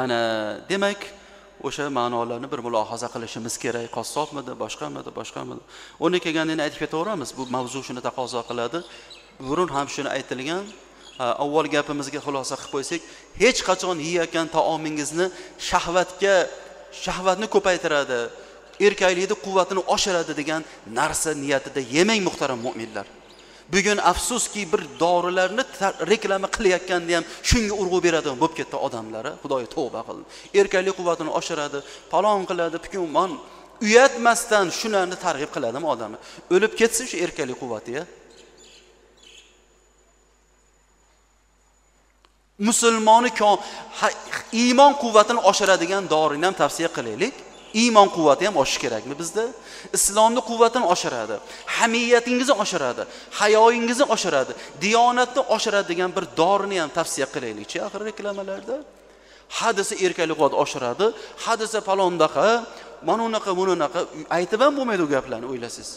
Ana, demak, o'sha ma'nolarni bir mulohaza qilishimiz kerak. Qassobmidi, boshqamidi. Uni kelganini aytib ketaveramiz. Bu mavzu shuni taqozo qiladi. Burun ham shuni aytilgan. Avval gapimizga xulosa qilib qo'ysak, hech qachon yeyotgan taomingizni shahvatni ko'paytiradi, erkaklikning quvvatini oshiradi degan narsa niyatida yemang muhtaram mu'minlar. Bugun afsuski bir dorilarni reklama qilayotganda ham shunga urg'u beradigan bo'lib ketdi odamlar. Xudoga tavba qildi. Erkaklik quvvatini oshiradi, palon qiladi, bugun uyatmasdan shularni targ'ib qiladimi odamni. O'lib ketsa shu erkaklik quvvati-ya. Musulmoni iymon quvvatini oshiradigan dorini ham tavsiya qilaylik. Iymon quvvati ham oshishi kerakmi bizda? Islomning quvvatini oshiradi, hamiyatingizni oshiradi, hayoyingizni oshiradi, diyonatni oshiradi degan bir dorini ham tavsiya qilaylik-chi axir reklamalarda. Hadisi erkaklik quvvat oshiradi, hadisi palondaqa, mana unaqa, bunaqa aytib ham bo'lmaydi u gaplarni, o'ylasiz.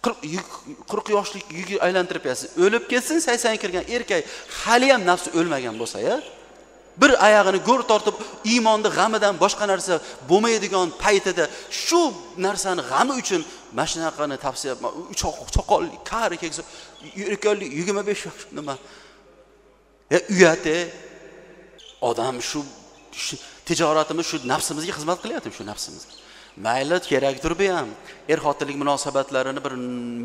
40 yoshlik yugi aylantirib yasiz. O'lib ketsin, 80 ga kirgan erkak hali ham nafsi o'lmagan bo'lsa-ya, bir oyog'ini go'r tortib iymonning g'amidan boshqa narsa bo'lmaydigan paytida shu narsani g'ami uchun mashinaqani tavsiya choqol qari keksa erkaklik 25 yosh nima? Uyati odam shu tijoratimiz shu nafsimizga xizmat qilyapti, shu nafsimizga. Mayli kerakdir bu ham. Er-xotinlik munosabatlarini bir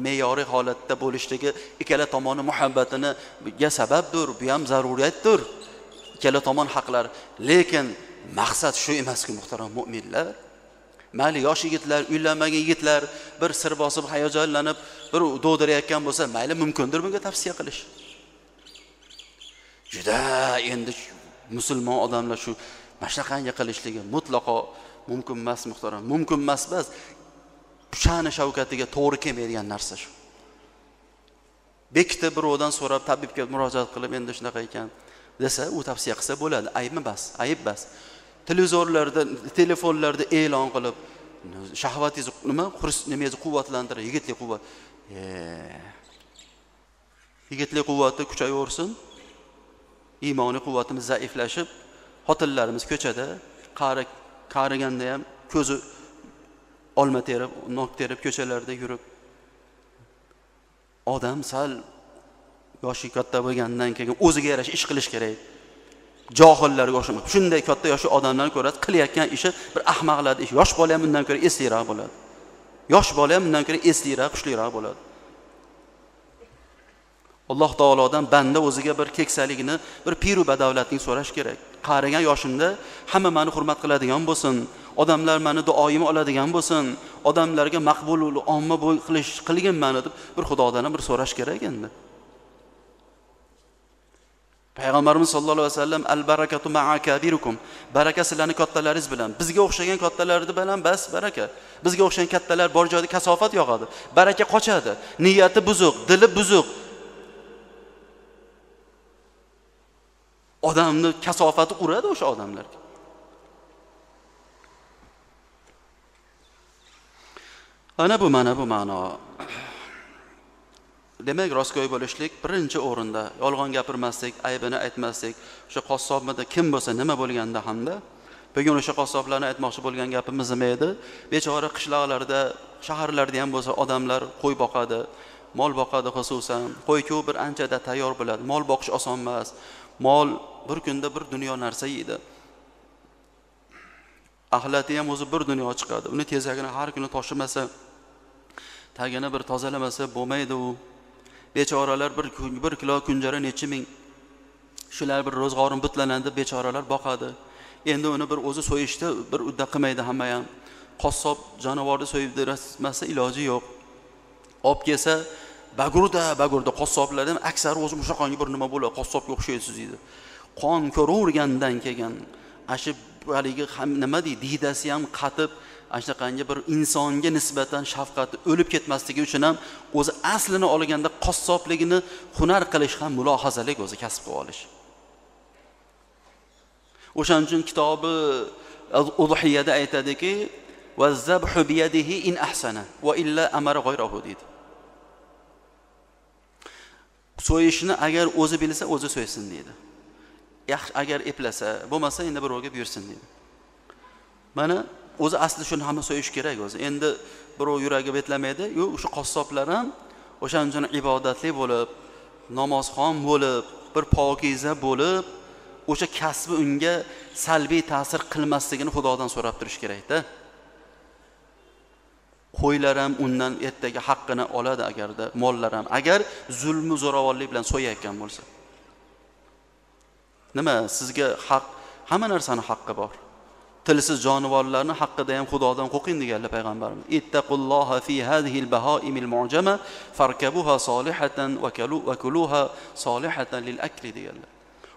me'yoriy holatda bo'lishligi ikkala tomonning muhabbatiniga sababdir, bu ham zaruriyatdir. Ikkala tomon haqlar, lekin maqsad shu emas-ku muhtaram mu'minlar. Mayli yosh yigitlar, uylanmagan yigitlar bir sir bosib hayajonlanib, bir do'dirayotgan bo'lsa, mayli mumkindir bunga tavsiya qilish. Juda endi musulmon odamlar shu mashaqanga qilishligi mutlaqo mumkin emas muhtaram. Mumkin emas bas. Sha'ni shavkatiga to'g'ri kelmaydigan narsa shu. Bekitib birovdan so'rab tabibga murojaat qilib endi shunaqa ekan desa, u tavsiya qilsa bo'ladi. Aybmi bas? Ayb bas. Televizorlarda, telefonlarda e'lon qilib, shahvatingiz nimangizni quvvatlantiradi, yigitlik quvvat. Yigitlik quvvati kuchayaversin. Iymoniy quvvatimiz zaiflashib, xotinlarimiz ko'chada qariganda ham ko'zi olma terib, nok terib ko'chalarda yurib. Odam sal yoshi katta bo'lgandan keyin o'ziga yarasha ish qilish kerak. Johillarga o'xshamaydi. Shunday katta yoshi odamlarni ko'radi, qilayotgan ishi bir ahmoqlar ish. Yosh bola ham bundan ko'ra esliroq bo'ladi. Yosh bola ham bundan ko'ra esliroq, kuchliroq bo'ladi. Alloh taolodan banda o'ziga bir keksaligini, bir piru badavlatning so'rash kerak. Qarigan yoshimda hamma meni hurmat qiladigan bo'lsin, odamlar meni duoyim oladigan bo'lsin, odamlarga maqbul va omma bo'y qilgin meni deb bir Xudodan bir so'rash kerak endi. Payg'ambarimiz sollallohu alayhi vasallam al-barakatu ma'a kabirikum. Baraka sizlarning kattalaringiz bilan. Bizga o'xshagan kattalarni bilan bas baraka. Bizga o'xshagan kattalar bor joyda kasofat yog'adi. Baraka qochadi. Niyati buzuq, dili buzuq. Odamni kasofati uradi o'sha odamlarga. Mana bu ma'no. Demak, rostgo'y bo'lishlik birinchi o'rinda, yolg'on gapirmaslik, aybini aytmaslik, o'sha qassobmida kim bo'lsa, nima bo'lganda hamda bugun o'sha qassoblarni aytmoqchi bo'lgan gapimiz nima edi? Bechora qishloqlarda, shaharlarda ham bo'lsa odamlar qo'y boqadi, mol boqadi, xususan qo'y-ku bir anchada tayyor bo'ladi. Mol boqish oson emas. Mol bir kunda bir dunyo narsa yeydi. Axlati ham o'zi bir dunyo chiqadi. Uni tezagini har kuni toshimasa, tagini bir tozalamasa bo'lmaydi u. Bechoralar bir kilo kunjara necha ming. Shular bir ro'zg'orim butlanadi, bechoralar boqadi. Endi uni bir o'zi so'yishda bir udda qilmaydi hamma ham. Qassob jonivorni so'yib bermasa iloji yo'q. Olib kelsa, bagurda qassoblar ham aksari o'zi mushaqonga bir nima bo'ladi, qassobga o'xshaysiz deydi. Qon ko'ravergandan kelgan ashi haligi nima deydi, diydasi ham qatib, ashaqangi bir insonga nisbatan shafqati o'lib ketmasligi uchun ham o'zi aslini olganda qassobligini hunar qilish ham mulohazalik o'zi kasb qilib olish. O'shaning uchun kitobi Udhiyada aytadiki, "Va zabhu bi yadihi in ahsana va illa amara ghayrahu" deydi. So'yishni agar o'zi bilsa, o'zi so'ysin deydi. Yaxshi agar eplasa, bo'lmasa endi birovga buyursin deydi. Mana o'zi asli shuni hamma so'yish kerak o'zi. Endi birov yuragi betlamaydi, yo'q, o'sha qassoblar ham o'shaning uchun ibodatli bo'lib, namozxon bo'lib, bir pokiza bo'lib, o'sha kasbi unga salbiy ta'sir qilmasligini Xudodan so'rab turish kerak-da. Qo'ylar ham undan ertaga haqqini oladi agarda, mollar ham agar zulm zo'ravonlik bilan so'yayotgan bo'lsa. Nima, sizga haq, hamma narsaning haqqi bor. Tilsiz jonivorlarning haqqida ham Xudodan qo'rqing deganlar payg'ambarimiz. Ittaqulloha fi hadhihi al-baha'imil mu'jama farkabuha solihatan wa kuluha solihatan lil akli deganlar.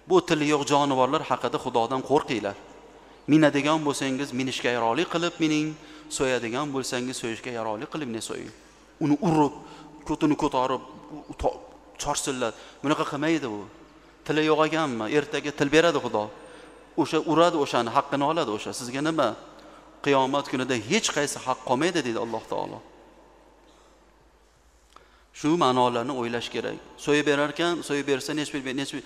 Bu tili yo'q jonivorlar haqida Xudodan qo'rqinglar. Minadigan bo'lsangiz minishga yaroqli qilib mining, so'yadigan bo'lsangiz so'yishga yaroqli qilib ne so'ying. Uni urib, ko'tini ko'tarib, chorsillar. Bunaqa qilmaydi u. Tili yo'q ekanmi? Ertaga til beradi Xudo. O'sha uradi, o'shani haqqini oladi o'sha. Sizga nima? Qiyomat kunida hech qaysi haq qolmaydi dedi Alloh taolo. Shu ma'nolarni o'ylash kerak. So'yib berar ekan, so'yib bersa nechpil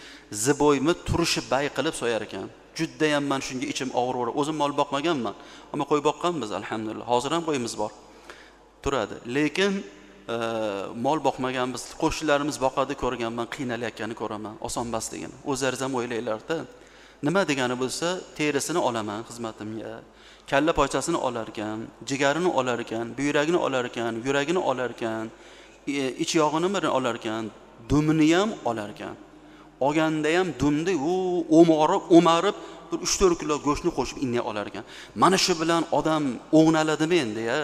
ziboymi turishi bay qilib so'yar ekan. Judda ham men shunga ichim og'iraveradi. O'zim mol boqmaganman, ammo qo'y boqqanmiz alhamdulillah. Hozir ham qo'yimiz bor. Turadi. Lekin mol boqmaganmiz, qo'shnilarimiz boqadi ko'rganman, qiynalayotganini ko'raman, oson emasligini. O'zlaringiz ham o'ylanglar-da. Nima degani bo'lsa, terisini olaman xizmatimga, kalla pochasini olar ekan, jigarini olar ekan, buyragini olar ekan, yuragini olar ekan, ich yog'ini olar ekan, dumini ham olar ekan. Olganda ham dumni o'marib, bir 3-4 kilo go'shtni qo'shib innay olar ekan. Mana shu bilan odam o'g'naladimi endi ya?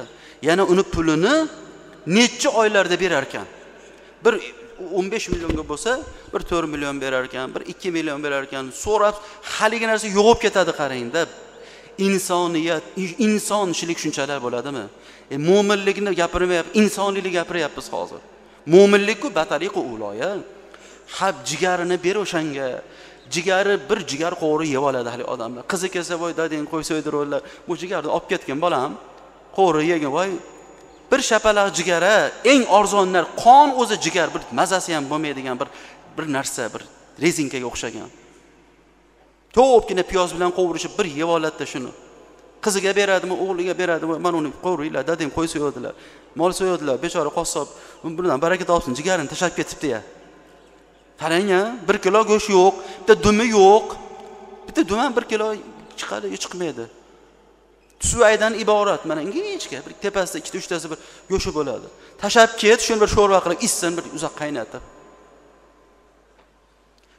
Yana uni pulini necha oylarda berar ekan? Bir 15 millionga bo'lsa, bir 4 million berar ekan, bir 2 million berar ekan. So'rab, haligi narsa yo'qib ketadi qarangda. Insoniyat, insonchilik shunchalar bo'ladimi? Mo'minlikni gapirmayapmiz, insoniylik gapiryapmiz hozir. Mo'minlik-ku batariqu uloya. Hab jigarini ber o'shanga. Jigari bir jigar qo'ri yeb oladi hali odamlar. Qizi kelsa, voy dadang qo'y so'ydirurlar. Bu jigarni olib ketgan bolam. Qo'ri yegan, voy bir shapalaq jigara, eng arzonlar, qon o'zi jigar, bir mazasi ham bo'lmaydigan bir narsa, bir rezinkaga o'xshagan. To'pgina piyoz bilan qovurishib bir yeb oladi shuni. Qiziga beradimi, o'g'liga beradimi? Men uni qo'yringlar, dadam qo'y so'yadilar. Mol so'yadilar, bechora qassob bundan baraka topsin, jigarini tashab ketibdi-ya. Qarang-a, 1 kilo go'sht yo'q, bitta dumi yo'q. Bitta dum ham 1 kilo chiqadi, chiqmaydi. Suvaydan iborat, mana ingichka, bir tepasida 2-3 tasi bir go'shi bo'ladi. Tashab ket, shuni bir sho'rva qilib issin, bir uzoq qaynatib.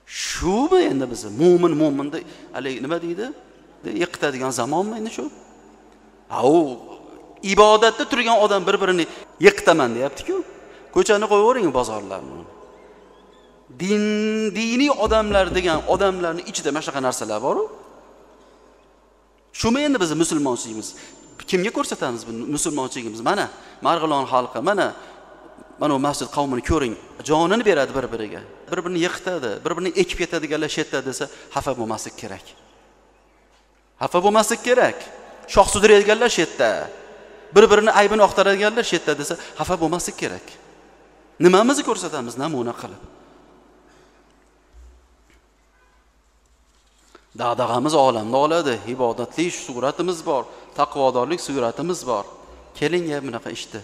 Shumi endi biz mo'minda hali nima deydi? Yiqitadigan zamonmi endi shu? Ha, u ibodatda turgan odam bir-birini yiqitaman deyapti-ku. Ko'chani qo'yavering bozorlarni. Diniy odamlar degan odamlarning ichida mana shunaqa narsalar bor-ku. Shumi endi biz musulmonchligimiz? Kimga ko'rsatamiz bu musulmonchligimiz? Mana Marg'ilon xalqi, mana masjid qavmini ko'ring, jonini beradi bir-biriga. Bir-birini yiqitadi, bir-birini ekib ketadiganlar shetda desa, xafa bo'lmaslik kerak. Xafa bo'lmaslik kerak. Shoh sudraydiganlar shetda, bir-birini aybini oqtaradiganlar shetda desa, xafa bo'lmaslik kerak. Nimamizni ko'rsatamiz namuna qilib? Dag'dag'amiz olamda oladi. Ibodatli suratimiz bor, taqvodorlik suratimiz bor. Keling ya bunaqa ishdi.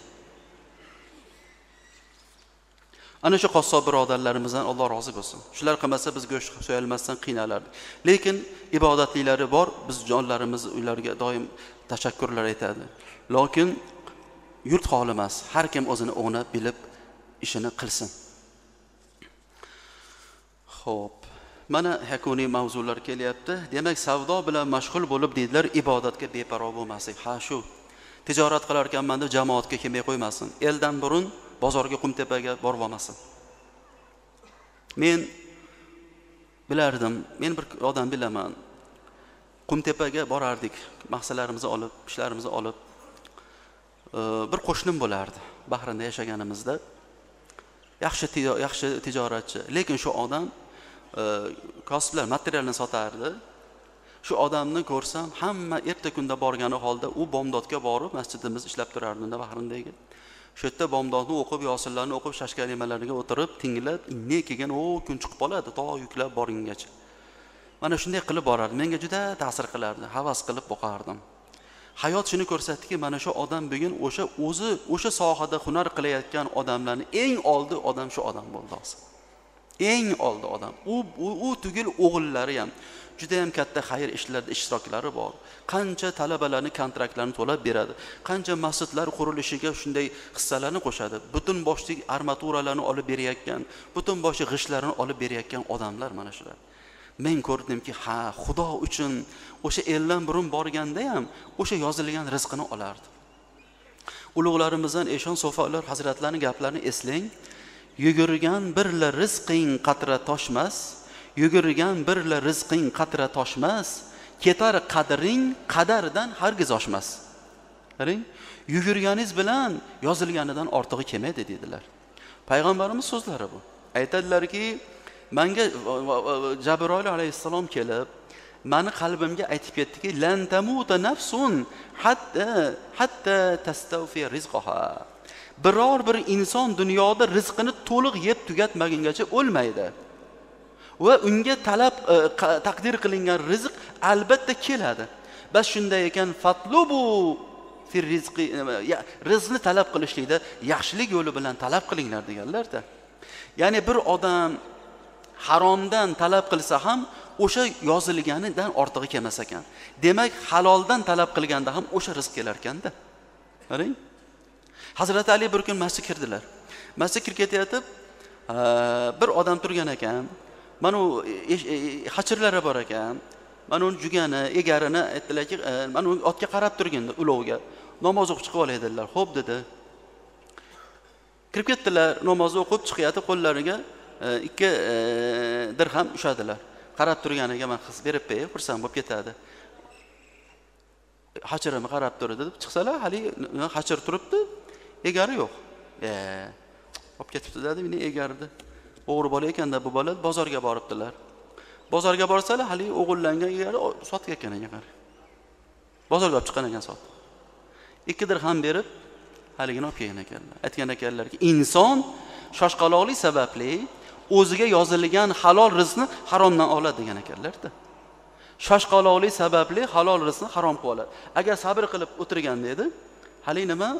Ana shu qassob birodarlarimizdan Alloh rozi bo'lsin. Shular qilmasa biz go'sht so'yalmasdan qiynalardik. Lekin ibodatliklari bor, biz jonlarimiz ularga doim tashakkurlar aytadi. Lekin yurt holi emas, har kim o'zini o'nab bilib ishini qilsin. Xo'p, mana yakuniy mavzular kelyapti. Demak, savdo bilan mashg'ul bo'lib deydilar, ibodatga beparvo bo'lmaslik. Ha shu. Tijorat qilar ekanman deb jamoatga kelmay qo'ymasin. Eldan burun bozorga Qumtepaga borib olmasin. Men bilardim, men bir odam bilaman. Qumtepaga borardik, mahsulotlarimizni olib, ishlarimizni olib. Bir qo'shnim bo'lardi. Bahrinda yashaganimizda. Yaxshi tijoratchi, lekin shu odam kasblar, materialni sotardi. Shu odamni ko'rsam, hamma erta kunda borgani holda u bomdodga borib, masjidimiz ishlab turardi unda Bahrindagi. Shu yerda bomdodni o'qib, yosillarni o'qib, shashkalimalarga o'tirib, tinglab, inne kelgan kun chiqib qoladi, to yuklab boringacha. Mana shunday qilib borardi. Menga juda ta'sir qilardi, havas qilib boqardim. Hayot shuni ko'rsatdiki, mana shu odam bugun o'sha sohada hunar qilayotgan odamlarning eng oldi odam shu odam bo'ldi hozir. Eng oldi odam. U tugul o'g'illari ham juda ham katta xayr ishlarda ishtiroklari bor. Qancha talabalarni kontraktlarini to'lab beradi. Qancha masjidlar qurilishiga shunday hissalarni qo'shadi. Butun boshli armaturalarni olib berayotgan, butun boshli g'ishtlarni olib berayotgan odamlar mana shular. Men ko'rdimki, ha, Xudo uchun o'sha eldan burun borganda ham o'sha yozilgan rizqini olardi. Ulug'larimizdan Eshon Sofalar hazratlarining gaplarini eslang. Yugurgan birla rizqing qatra toshmas, yugurgan birla rizqing qatra toshmas, ketar qadring qadardan hargiz oshmas. Qarang, yugurganingiz bilan yozilganidan ortig'i kelmaydi dedilar. Payg'ambarimiz so'zlari bu. Aytadilarki, menga Jabroil alayhissalom kelib, meni qalbimga aytib ketdiki, lan tamuta nafsun hatta tastawfi rizqaha. Biror bir inson dunyoda rizqini to'liq yeb tugatmagungacha o'lmaydi. Va unga taqdir qilingan rizq albatta keladi. Bas shunday ekan, fatlubu fi rizqi, rizqni talab qilishlikda yaxshilik yo'li bilan talab qilinglar deganlar-da. Ya'ni bir odam haromdan talab qilsa ham o'sha yozilganidan ortig'i kelmas ekan. Demak, haloldan talab qilganda ham o'sha rizq kelar ekanda. Qarang. Hazrat Ali bir kun masjidga kirdilar. Masjidga kirib ketayotib, bir odam turgan ekan. Mana u hachirlari bor ekan. Mana uni jugani, egarini aytdilarki, mana u otga qarab turganda ulovga namoz o'qib chiqib olay dedilar. Xo'p dedi. Kirib ketdilar, namoz o'qib chiqyapti, qo'llariga 2 dirham ushadilar. Qarab turganiga men his berib qo'yay, xursand bo'lib ketadi. Hachirimni qarab turdi deb chiqsalar, hali hachir turibdi, egari yo'q. Olib ketibdi dedi, meni egardi. O'g'ri bola ekanda bu bola bozorga boribdilar. Bozorga borsalar, hali o'g'illangan egari sotgan ekan. Bozorga olib chiqqan ekan sot. 2 dirham berib, haligini olib kelgan ekanlar. Aytgan ekanlarki, inson shoshqaloqlik sababli o'ziga yozilgan halol rizqni haromdan oladi degan ekanlar-da. Shoshqaloqlik sababli halol rizqni harom qilib oladi. Agar sabr qilib o'tirganda edi, hali nima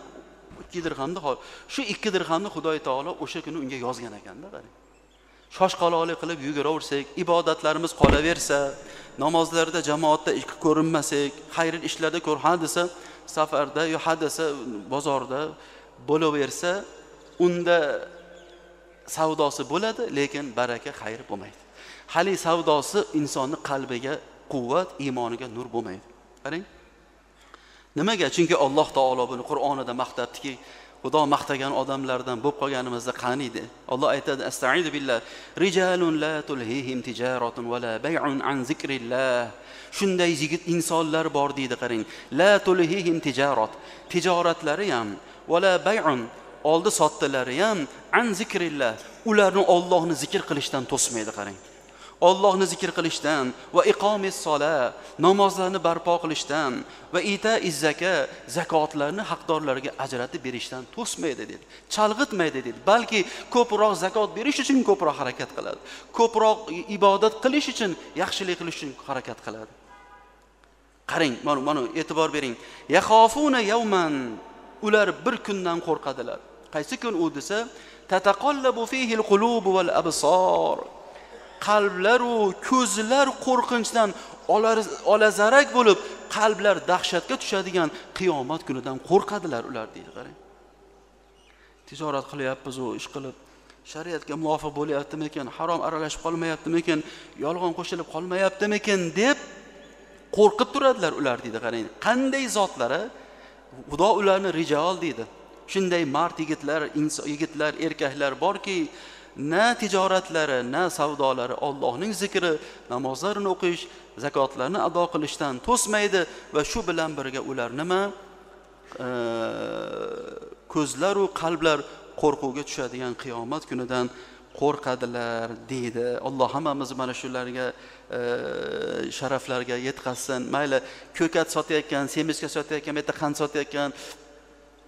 2 dirhamni shu 2 dirhamni Xudo taolo o'sha kuni unga yozgan ekanda, qarang. Shoshqaloqlik qilib yuguraversak, ibodatlarimiz qolaversa, namozlarda jamoatda ko'rinmasak, xayr ishlarda hadisa safarda yo hadisa bozorda bo'laversa, unda savdosi bo'ladi, lekin baraka, xayr bo'lmaydi. Hali savdosi insonning qalbiga quvvat, iymoniga nur bo'lmaydi. Qarang. Nimaga? Chunki Alloh taolo buni Qur'onida maqtabdiki, Xudo maqtagan odamlardan bo'lib qolganimizda qaniydi? Alloh aytadi: "Astaizu billah, rijalun la tulhihim tijaratun va la bay'un an zikrillah." Shunday yigit insonlar bor deydi, qarang. La tulhihim tijarat. Tijoratlari ham va la bay'un, oldi sotdilari ham an zikrillah. Ularni Allohni zikr qilishdan to'smaydi, qarang. Allohni zikr qilishdan va iqomis sola, namozlarni barpo qilishdan va ita'iz zaka, zakotlarni haqdorlarga ajratib berishdan to'smaydi dedi. Chalg'itmaydi dedi. Balki ko'proq zakot berish uchun ko'proq harakat qiladi. Ko'proq ibodat qilish uchun, yaxshilik qilish uchun harakat qiladi. Qarang, mana e'tibor bering. Yaxofuna yawman, ular bir kundan qo'rqadilar. Qaysi kun u desa, tataqallabu fihi al-qulub wal absar. Qalblar va ko'zlar qo'rqinchdan olazarak bo'lib, qalblar dahshatga tushadigan qiyomat kunidan qo'rqadilar ular deydi. Qarang. Tijorat qilyapmiz, o ish qilib, shariatga muvofiq bo'layaptimi-ekan, harom aralashib qolmayaptimi-ekan, yolg'on qo'shilib qolmayaptimi-ekan deb qo'rqib turadilar ular deydi. Qarang, qanday zotlari, Xudo ularni rijol deydi. Shunday mard yigitlar, erkaklar borki, na tijoratlari, na savdolari Allohning zikri, namozlarini o'qish, zakotlarni ado qilishdan to'smaydi va shu bilan birga ular nima? Ko'zlar va qalblar qo'rquvga tushadigan qiyomat kunidan qo'rqadilar deydi. Alloh hammamizni mana shularga sharaflarga yetkazsin. Mayli ko'kat sotayotgan, semiska sotayotgan, bu yerda qand sotayotgan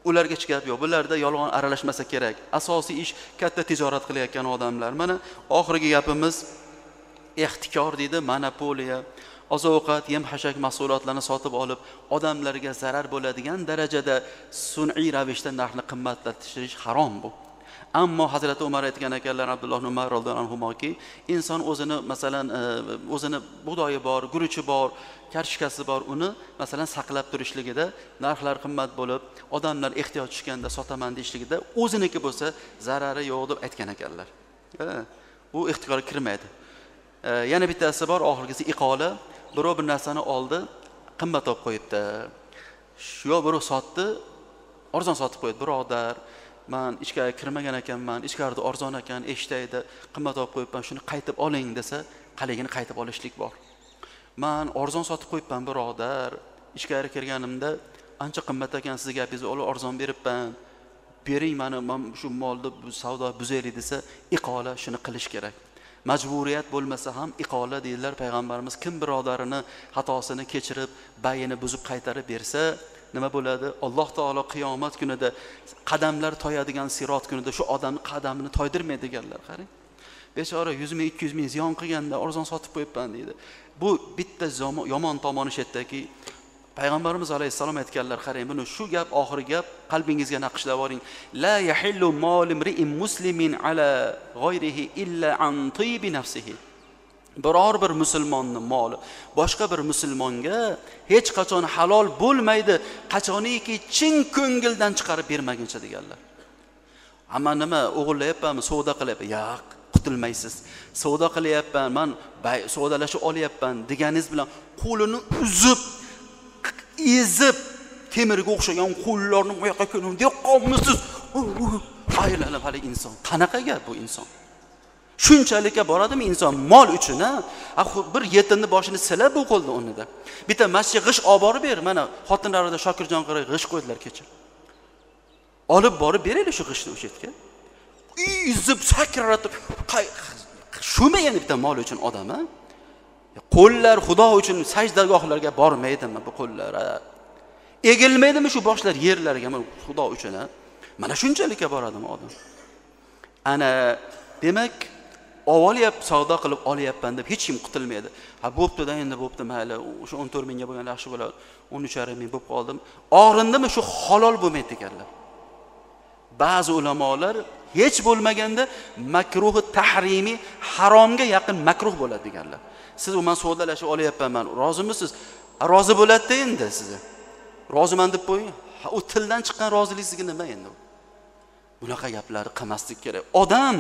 ularga chiqib yo'q. Bularda yolg'on aralashmasa kerak. Asosiy ish katta tijorat qilayotgan odamlar. Mana oxirgi gapimiz ehtikor deydi, monopoliya. Oziq-ovqat, yem-hashak mahsulotlarini sotib olib, odamlarga zarar bo'ladigan darajada sun'iy ravishda narxni qimmatlashtirish harom bu. Ammo Hazrat Umar aytgan ekanlar, Abdulloh ibn Umar roziyallohu anhumoki, inson o'zini masalan o'zini bug'doyi bor, guruchi bor, karishkasi bor, uni masalan saqlab turishligida narxlar qimmat bo'lib, odamlar ehtiyoj tushganda sotaman deyishligida o'ziniki bo'lsa zarari yo'q deb aytgan ekanlar. U ehtikorga kirmaydi. Yana bittasi bor, oxirgisi iqola. Birov bir narsani oldi, qimmat olib qo'yibdi. Shu birov sotdi, arzon sotib qo'ydi, birodar. Men ichkariga kirmagan ekanman, ichkarida arzon ekan, eshitaydi, qimmat olib qo'yibman, shuni qaytib oling desa, qaligini qaytib olishlik bor. Men arzon sotib qo'yibman, birodar. Ichkariga kirganimda ancha qimmat ekan, sizga gapingizni olib arzon beribman. Bering meni, men shu molni savdo buzaylik desa, iqola shuni qilish kerak. Majburiyat bo'lmasa ham iqola deydilar payg'ambarimiz. Kim birodarini xatosini kechirib, bayini buzib qaytarib bersa, nima bo'ladi? Alloh taolo qiyomat kunida qadamlar toyadigan sirot kunida shu odamning qadamini toydirmaydi deganlar. Qarang. Bechora 100 ming, 200 ming ziyon qilganda arzon sotib qo'yibman deydi. Bu bitta yomon tomoni shu yerdaki, payg'ambarimiz alayhissalom aytganlar, qarang, buni shu gap oxirgi gap qalbingizga naqshlab oling. La yahillu malim ri'in muslimin ala g'ayrihi illa an tibi nafsihi. Biror bir musulmonning moli boshqa bir musulmonga hech qachon halol bo'lmaydi, qachoniki chin ko'ngildan chiqarib bermaguncha deganlar. Ammo nima, o'g'irlayapmanmi, savdo qilyapman? Yo'q, qutilmaysiz. Savdo qilyapman, men savdolashib olyapman deganingiz bilan qo'lini uzib, ezib, temirga o'xshagan qo'llarni bu yoqqa ko'ning deb qolmisiz? Aylanib hali inson. Qanaqa gap bu inson? Shunchalikka boradimi inson mol uchun, ha? Bir yetimni boshini silab bu qo'lda o'rnida. Bitta masjidga g'ish olib borib ber. Mana xotinlarida Shokirjon qiray g'ish qo'ydilar kecha. Olib borib beraylik shu g'ishni o'sha yerga. Izib sakraratib, shumi yana bitta mol uchun odam, ha? Qo'llar Xudo uchun sajdagohlarga bormaydimi bu qo'llar? Egilmaydimi shu boshlar yerlarga Xudo uchun, ha? Mana shunchalikka boradimi odam? Ana demak, ovolyap savdo qilib olyapman deb hech kim qutilmaydi. Ha, bo'pti-da, endi bo'pti, mayli, o'sha 14 mingga bo'lgan yaxshi bo'ladi. 13,5 ming bo'lib qoldim. Og'rindimi shu halol bo'lmaydi deganlar. Ba'zi ulamolar hech bo'lmaganda makruhi tahrimi, haromga yaqin makruh bo'ladi deganlar. Siz u men savdolashib olyapman, men rozimisiz? Rozi bo'ladi-da endi sizni. Roziman deb qo'ying. Ha, u tildan chiqqan rozilik sizga nima endi? Bunaqa gaplarni qilmaslik kerak. Odam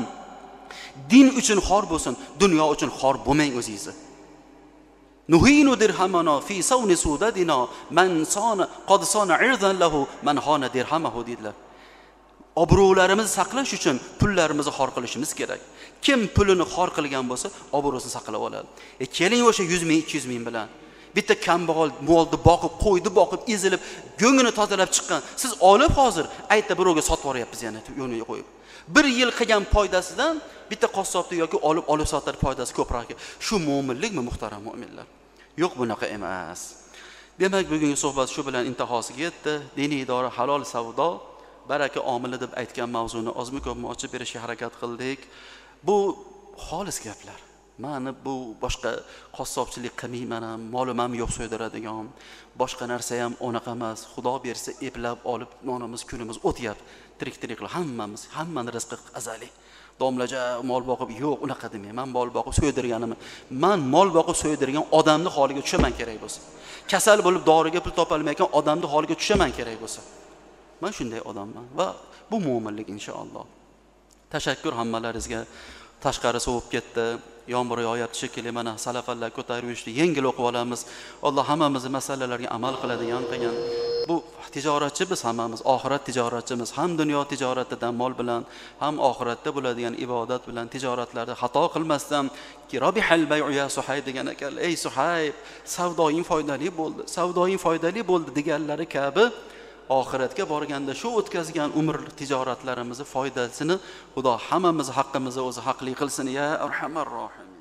din uchun xor bo'lsin, dunyo uchun xor bo'lmang o'zingizni. Nuhinu dirhamana fi sawni sudadina man sana qad sana irdan lahu man hana dirhamahu dedilar. Obro'larimizni saqlash uchun pullarimizni xor qilishimiz kerak. Kim pulini xor qilgan bo'lsa, obro'sini saqlab oladi. Keling o'sha 100 ming, 200 ming bilan bitta kambag'al molni boqib, qo'yni boqib, ezilib, go'ngini tozalab chiqqan. Siz olib hozir aytda birovga sotib yuboryapsiz yana yo'niga qo'yib. 1 yil qilgan foydasidan bitta qassobda yoki olib sotar foydasi ko'proq. Shu mo'minlikmi muhtaram mu'minlar? Yo'q, bunaqa emas. Demak, bugungi suhbat shu bilan intihosiga yetdi. Diniy idora halol savdo, baraka omili deb aytgan mavzuni ozmi ko'pmi ochib berishga harakat qildik. Bu xolis gaplar. Mani bu boshqa qassobchilik qilmayman ham, molim ham yo'q so'ydiradigan, boshqa narsa ham unaqa emas. Xudo bersa eplab olib nonimiz, kunimiz o'tyapti. Tirik hammani rizqi azali. Domlaja mol boqib yo'q, unaqa demayman. Mol boqib so'ydirganimni. Men mol boqib so'ydirgan odamning holiga tushaman kerak bo'lsa. Kasal bo'lib doriga pul topolmayotgan odamning holiga tushaman kerak bo'lsa. Men shunday odamman va bu mo'minlik inshaalloh. Tashakkur hammalaringizga. Tashqari sovib ketdi. Yomg'ir yog'yapti shekilli, mana salafanlar ko'tarib yurishdi. Yengil o'qib olamiz. Alloh hammamizni masalalarga amal qiladigan qilgan. Bu tijoratchi biz hammamiz, oxirat tijoratchimiz. Ham dunyo tijoratidan mol bilan, ham oxiratda bo'ladigan ibodat bilan tijoratlarda xato qilmasdan kirobihal bay'u ya Suhayb degan ekanlar. Ey Suhayb, savdoing foydali bo'ldi. Savdoing foydali bo'ldi deganlari kabi oxiratga borganda shu o'tkazgan umr tijoratlarimizni foydasini Xudo hammamiz haqqimizni o'zi haqli qilsin ya arhamar rohim.